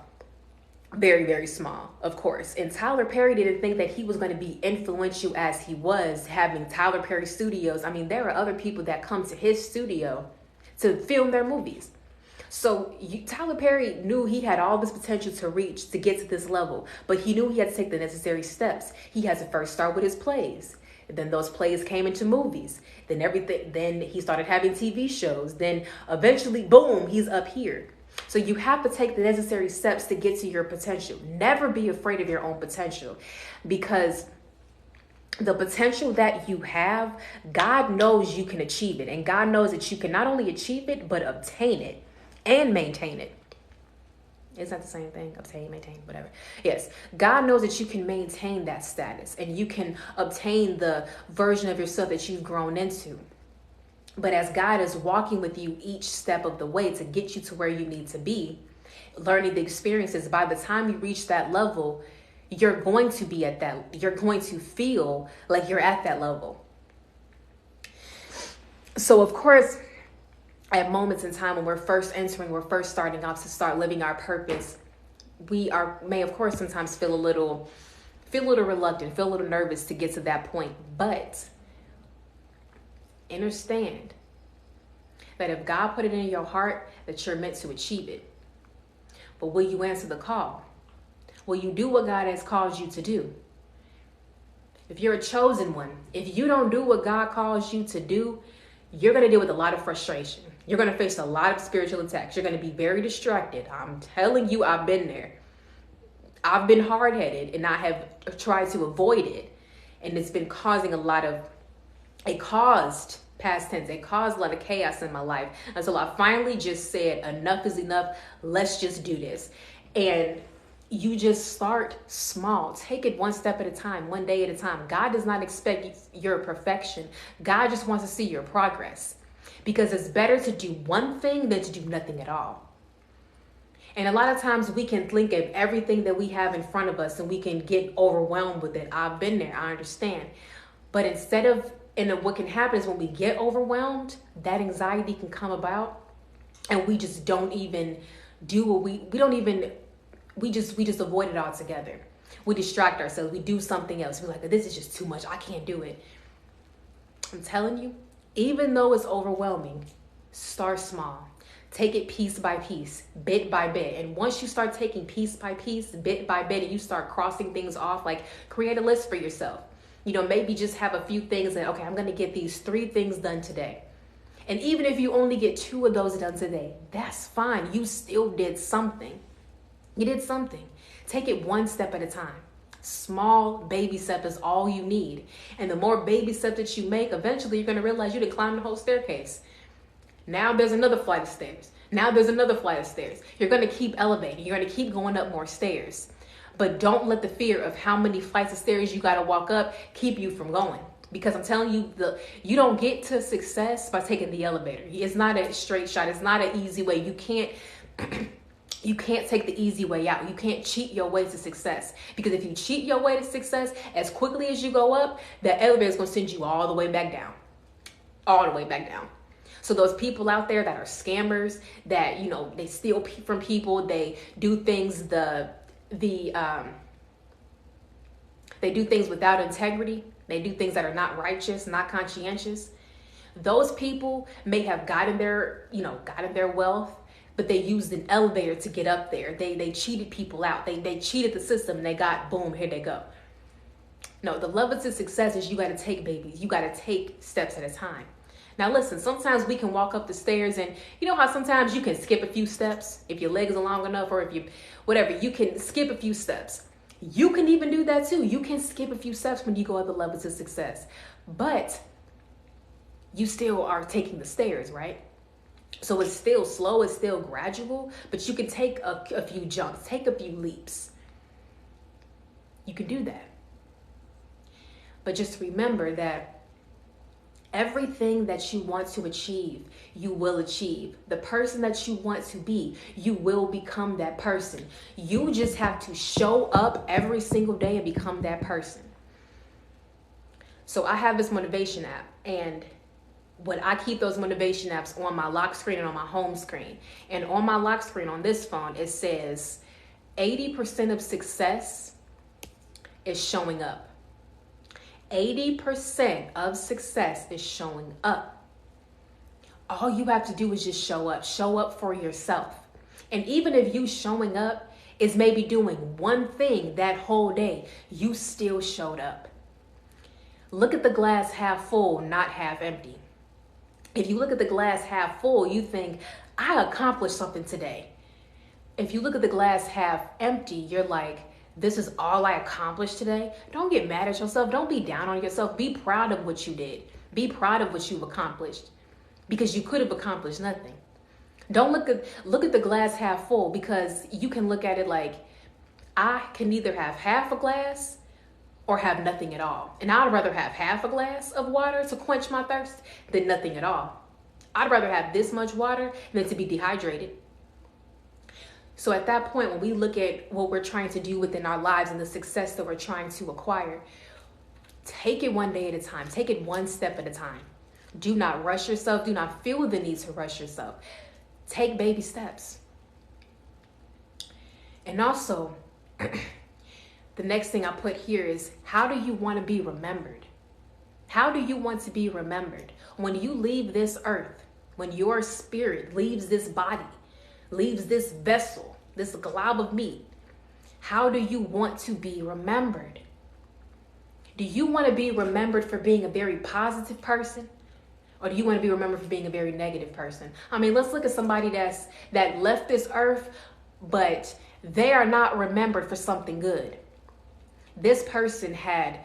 very, very small, of course. And Tyler Perry didn't think that he was going to be influential as he was, having Tyler Perry Studios. I mean, there are other people that come to his studio to film their movies. So Tyler Perry knew he had all this potential to reach, to get to this level, but he knew he had to take the necessary steps. He had to first start with his plays. Then those plays came into movies. Then he started having TV shows. Then eventually, boom, he's up here. So you have to take the necessary steps to get to your potential. Never be afraid of your own potential, because the potential that you have, God knows you can achieve it. And God knows that you can not only achieve it, but obtain it and maintain it. It's not the same thing. Obtain, maintain, whatever. Yes. God knows that you can maintain that status and you can obtain the version of yourself that you've grown into. But as God is walking with you each step of the way to get you to where you need to be, learning the experiences, by the time you reach that level, you're going to be at that. You're going to feel like you're at that level. So, of course, at moments in time when we're first starting off to start living our purpose, we may of course sometimes feel a little reluctant, feel a little nervous to get to that point. But understand that if God put it in your heart, that you're meant to achieve it. But will you answer the call? Will you do what God has called you to do? If you're a chosen one, if you don't do what God calls you to do, you're going to deal with a lot of frustration. You're going to face a lot of spiritual attacks. You're going to be very distracted. I'm telling you, I've been there. I've been hard-headed and I have tried to avoid it. And it's been causing it caused a lot of chaos in my life. Until I finally just said, enough is enough. Let's just do this. And you just start small. Take it one step at a time, one day at a time. God does not expect your perfection. God just wants to see your progress, because it's better to do one thing than to do nothing at all. And a lot of times we can think of everything that we have in front of us and we can get overwhelmed with it. I've been there. I understand. But what can happen is when we get overwhelmed, that anxiety can come about and we just don't even do what we just avoid it altogether. We distract ourselves. We do something else. We're like, this is just too much. I can't do it. I'm telling you, even though it's overwhelming, start small. Take it piece by piece, bit by bit. And once you start taking piece by piece, bit by bit, and you start crossing things off, like create a list for yourself. Maybe just have a few things that, okay, I'm going to get these 3 things done today. And even if you only get 2 of those done today, that's fine. You still did something. You did something. Take it one step at a time. Small baby step is all you need. And the more baby steps that you make, eventually you're going to realize you didn't climb the whole staircase. Now there's another flight of stairs. Now there's another flight of stairs. You're going to keep elevating. You're going to keep going up more stairs. But don't let the fear of how many flights of stairs you got to walk up keep you from going. Because I'm telling you, you don't get to success by taking the elevator. It's not a straight shot. It's not an easy way. You can't take the easy way out. You can't cheat your way to success. Because if you cheat your way to success, as quickly as you go up, the elevator is going to send you all the way back down. All the way back down. So those people out there that are scammers, that, they steal from people, they do things the They do things without integrity. They do things that are not righteous, not conscientious. Those people may have gotten their wealth, but they used an elevator to get up there. They cheated people out. They cheated the system and they got, boom, here they go. No, the level to success is you got to take babies. You got to take steps at a time. Now listen, sometimes we can walk up the stairs and you know how sometimes you can skip a few steps if your legs are long enough, or if you, whatever, you can skip a few steps. You can even do that too. You can skip a few steps when you go up the level to success, but you still are taking the stairs, right? So it's still slow, it's still gradual, but you can take a few jumps, take a few leaps. You can do that. But just remember that everything that you want to achieve, you will achieve. The person that you want to be, you will become that person. You just have to show up every single day and become that person. So I have this motivation app, and I keep those motivation apps on my lock screen and on my home screen. And on my lock screen on this phone, it says 80% of success is showing up. 80% of success is showing up. All you have to do is just show up for yourself. And even if you showing up is maybe doing one thing that whole day, you still showed up. Look at the glass half full, not half empty. If you look at the glass half full, you think, I accomplished something today. If you look at the glass half empty, you're like, this is all I accomplished today. Don't get mad at yourself. Don't be down on yourself. Be proud of what you did. Be proud of what you've accomplished, because you could have accomplished nothing. Don't look at the glass half full, because you can look at it like, I can either have half a glass or have nothing at all. And I'd rather have half a glass of water to quench my thirst than nothing at all. I'd rather have this much water than to be dehydrated. So at that point, when we look at what we're trying to do within our lives and the success that we're trying to acquire, take it one day at a time. Take it one step at a time. Do not rush yourself. Do not feel the need to rush yourself. Take baby steps. And also, the next thing I put here is, how do you want to be remembered? How do you want to be remembered? When you leave this earth, when your spirit leaves this body, leaves this vessel, this glob of meat, how do you want to be remembered? Do you want to be remembered for being a very positive person? Or do you want to be remembered for being a very negative person? I mean, let's look at somebody that left this earth, but they are not remembered for something good. This person had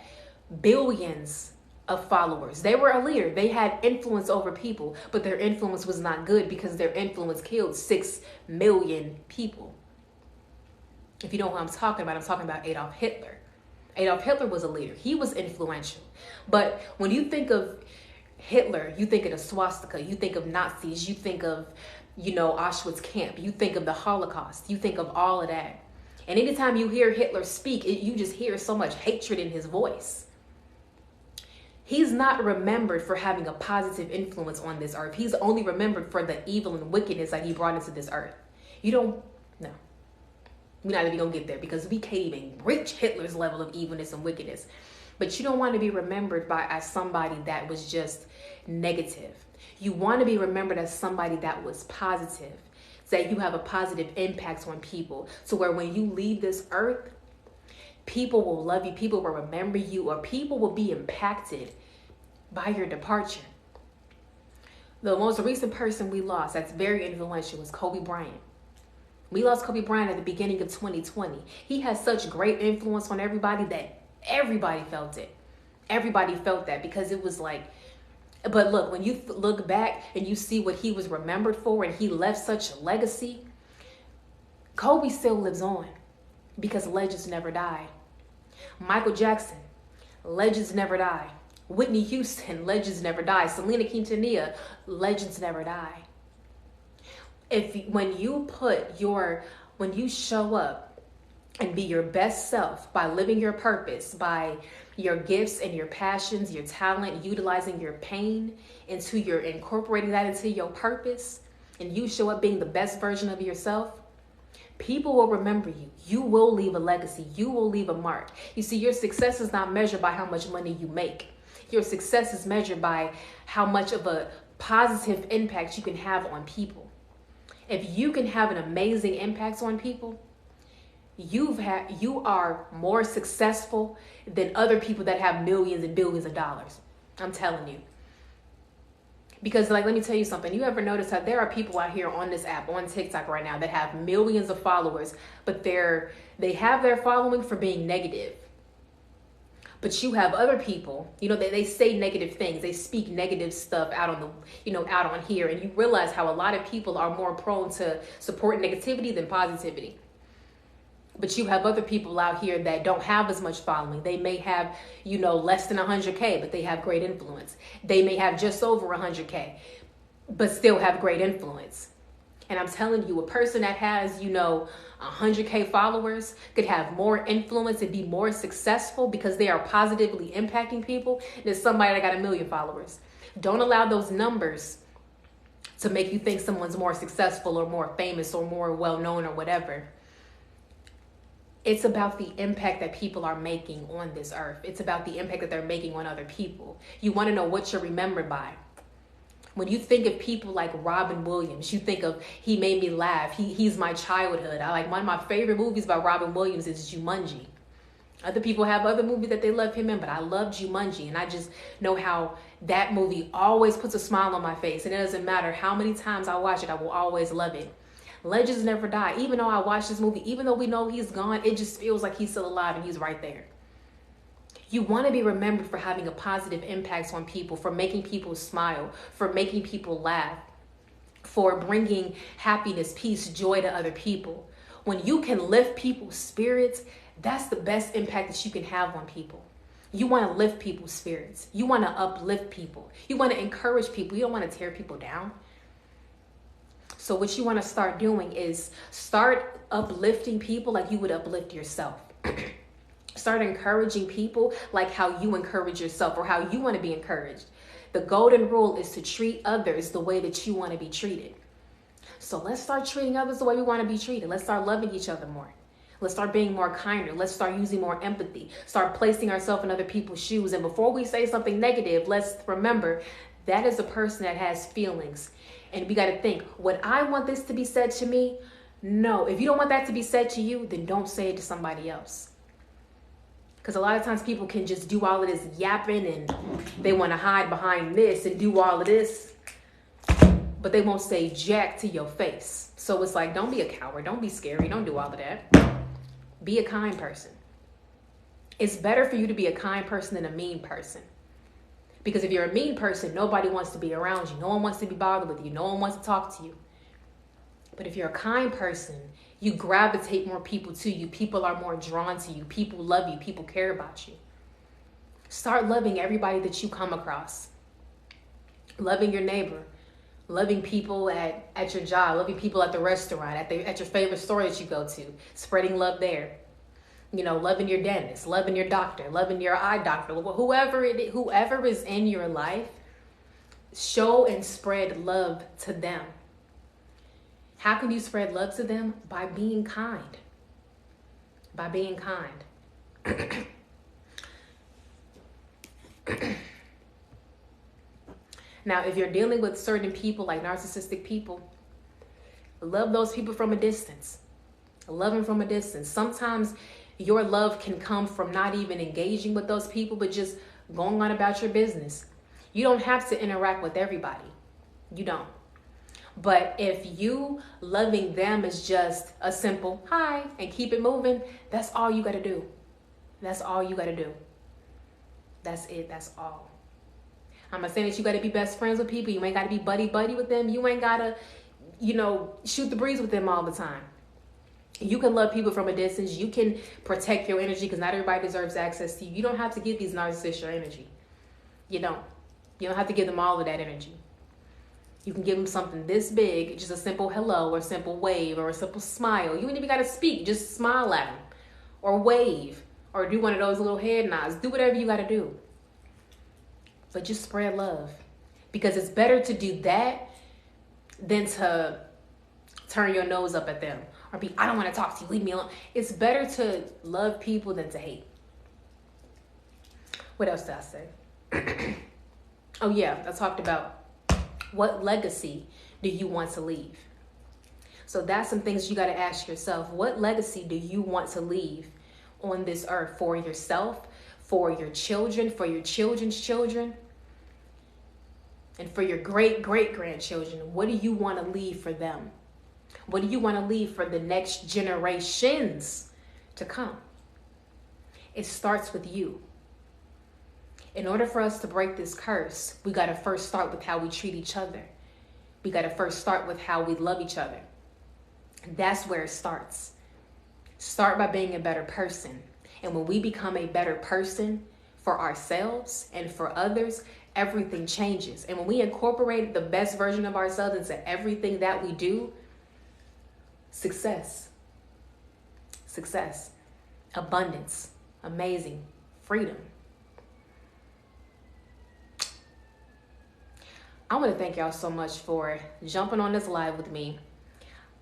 billions of followers. They were a leader. They had influence over people, but their influence was not good because their influence killed 6 million people. If you know who I'm talking about Adolf Hitler. Adolf Hitler was a leader. He was influential. But when you think of Hitler, you think of the swastika, you think of Nazis, you think of, Auschwitz camp, you think of the Holocaust, you think of all of that. And anytime you hear Hitler speak, you just hear so much hatred in his voice. He's not remembered for having a positive influence on this earth. He's only remembered for the evil and wickedness that he brought into this earth. No. We're not even going to get there because we can't even reach Hitler's level of evilness and wickedness. But you don't want to be remembered as somebody that was just negative. You want to be remembered as somebody that was positive, that you have a positive impact on people. So where when you leave this earth, people will love you, people will remember you, or people will be impacted by your departure. The most recent person we lost that's very influential was Kobe Bryant. We lost Kobe Bryant at the beginning of 2020. He has such great influence on everybody that everybody felt it. Everybody felt that because it was like, but look, when you look back and you see what he was remembered for and he left such a legacy, Kobe still lives on because legends never die. Michael Jackson, legends never die. Whitney Houston, legends never die. Selena Quintanilla, legends never die. When you show up and be your best self by living your purpose, by your gifts and your passions, your talent, utilizing your pain incorporating that into your purpose, and you show up being the best version of yourself, People will remember you. You will leave a legacy. You will leave a mark. You see, your success is not measured by how much money you make. Your success is measured by how much of a positive impact you can have on people. If you can have an amazing impact on people, you are more successful than other people that have millions and billions of dollars. I'm telling you. Because, like, let me tell you something. You ever notice how there are people out here on this app, on TikTok right now, that have millions of followers, but they have their following for being negative. But you have other people, they say negative things. They speak negative stuff out on out on here. And you realize how a lot of people are more prone to support negativity than positivity. But you have other people out here that don't have as much following. They may have, less than 100K, but they have great influence. They may have just over 100K, but still have great influence. And I'm telling you, a person that has, 100K followers could have more influence and be more successful because they are positively impacting people than somebody that got 1 million followers. Don't allow those numbers to make you think someone's more successful or more famous or more well-known or whatever. It's about the impact that people are making on this earth. It's about the impact that they're making on other people. You want to know what you're remembered by. When you think of people like Robin Williams, you think of, he made me laugh. He's my childhood. One of my favorite movies by Robin Williams is Jumanji. Other people have other movies that they love him in, but I love Jumanji. And I just know how that movie always puts a smile on my face. And it doesn't matter how many times I watch it, I will always love it. Legends never die. Even though I watch this movie, even though we know he's gone, it just feels like he's still alive and he's right there. You want to be remembered for having a positive impact on people, for making people smile, for making people laugh, for bringing happiness, peace, joy to other people. When you can lift people's spirits, that's the best impact that you can have on people. You want to lift people's spirits. You want to uplift people. You want to encourage people. You don't want to tear people down. So what you want to start doing is start uplifting people like you would uplift yourself. Start encouraging people like how you encourage yourself or how you want to be encouraged. The golden rule is to treat others the way that you want to be treated. So let's start treating others the way we want to be treated. Let's start loving each other more. Let's start being more kinder. Let's start using more empathy. Start placing ourselves in other people's shoes. And before we say something negative, let's remember that is a person that has feelings. And we got to think, would I want this to be said to me? No. If you don't want that to be said to you, then don't say it to somebody else. Because a lot of times people can just do all of this yapping and they want to hide behind this and do all of this, but they won't say jack to your face. So it's like, don't be a coward. Don't be scary. Don't do all of that. Be a kind person. It's better for you to be a kind person than a mean person. Because if you're a mean person, nobody wants to be around you. No one wants to be bothered with you. No one wants to talk to you. But if you're a kind person, you gravitate more people to you. People are more drawn to you. People love you. People care about you. Start loving everybody that you come across. Loving your neighbor. Loving people at your job. Loving people at the restaurant. At your favorite store that you go to. Spreading love there. Loving your dentist, loving your doctor, loving your eye doctor, whoever is in your life, show and spread love to them. How can you spread love to them? By being kind. By being kind. Now, if you're dealing with certain people, like narcissistic people, love those people from a distance. Love them from a distance. Sometimes your love can come from not even engaging with those people, but just going on about your business. You don't have to interact with everybody. You don't. But if you loving them is just a simple hi and keep it moving, that's all you got to do. That's all you got to do. That's it. That's all. I'm not saying that you got to be best friends with people. You ain't got to be buddy with them. You ain't got to, shoot the breeze with them all the time. You can love people from a distance. You can protect your energy because not everybody deserves access to you. You don't have to give these narcissists your energy. You don't. You don't have to give them all of that energy. You can give them something this big, just a simple hello or a simple wave or a simple smile. You ain't even got to speak. Just smile at them or wave or do one of those little head nods. Do whatever you got to do. But just spread love because it's better to do that than to turn your nose up at them or be, I don't want to talk to you, leave me alone. It's better to love people than to hate. What else did I say? Oh yeah, I talked about what legacy do you want to leave? So that's some things you got to ask yourself. What legacy do you want to leave on this earth for yourself, for your children, for your children's children, and for your great-great-grandchildren? What do you want to leave for them? What do you want to leave for the next generations to come? It starts with you. In order for us to break this curse, we got to first start with how we treat each other. We got to first start with how we love each other. That's where it starts. Start by being a better person. And when we become a better person for ourselves and for others, everything changes. And when we incorporate the best version of ourselves into everything that we do, success, abundance, amazing, freedom. I want to thank y'all so much for jumping on this live with me.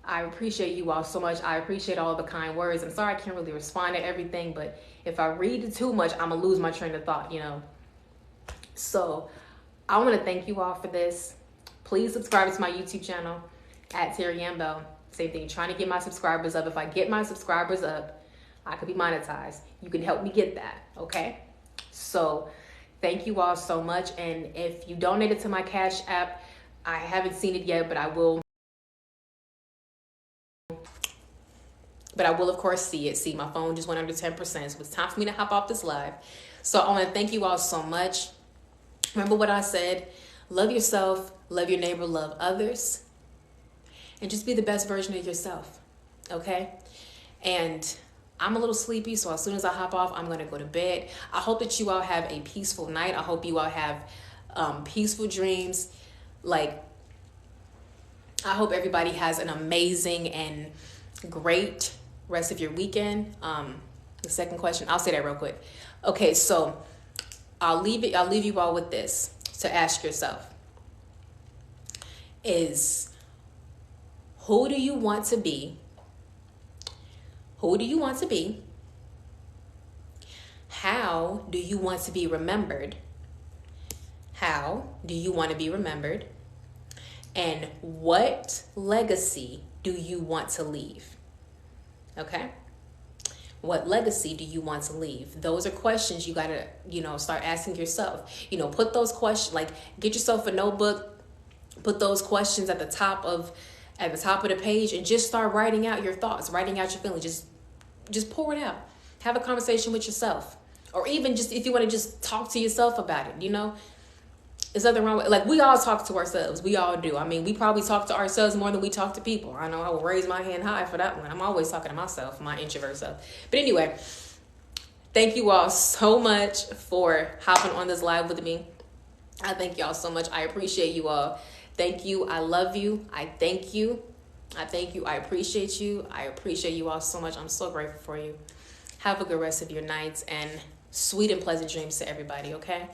I appreciate you all so much. I appreciate all the kind words. I'm sorry I can't really respond to everything, but if I read it too much, I'm going to lose my train of thought, you know. So I want to thank you all for this. Please subscribe to my YouTube channel at Terriann Belle. Same thing, trying to get my subscribers up. If I get my subscribers up, I could be monetized. You can help me get that, okay? So thank you all so much. And if you donated to my Cashapp, I haven't seen it yet, but I will. Of course see it. See, my phone just went under 10%. So it's time for me to hop off this live. So I want to thank you all so much. Remember what I said. Love yourself, love your neighbor, love others. And just be the best version of yourself. Okay? And I'm a little sleepy, so as soon as I hop off, I'm going to go to bed. I hope that you all have a peaceful night. I hope you all have peaceful dreams. Like, I hope everybody has an amazing and great rest of your weekend. The second question, I'll say that real quick. Okay, so I'll leave you all with this to ask yourself. Is, who do you want to be? Who do you want to be? How do you want to be remembered? How do you want to be remembered? And what legacy do you want to leave? Okay? What legacy do you want to leave? Those are questions you got to, start asking yourself. Put those questions, like get yourself a notebook, put those questions at the top of the page and just start writing out your thoughts, writing out your feelings. Just pour it out. Have a conversation with yourself. Or even just if you want to just talk to yourself about it, There's nothing wrong with, like, we all talk to ourselves. We all do. I mean, we probably talk to ourselves more than we talk to people. I know I will raise my hand high for that one. I'm always talking to myself, my introvert self. But anyway, thank you all so much for hopping on this live with me. I thank y'all so much. I appreciate you all. Thank you. I love you. I thank you. I thank you. I appreciate you. I appreciate you all so much. I'm so grateful for you. Have a good rest of your nights and sweet and pleasant dreams to everybody, okay?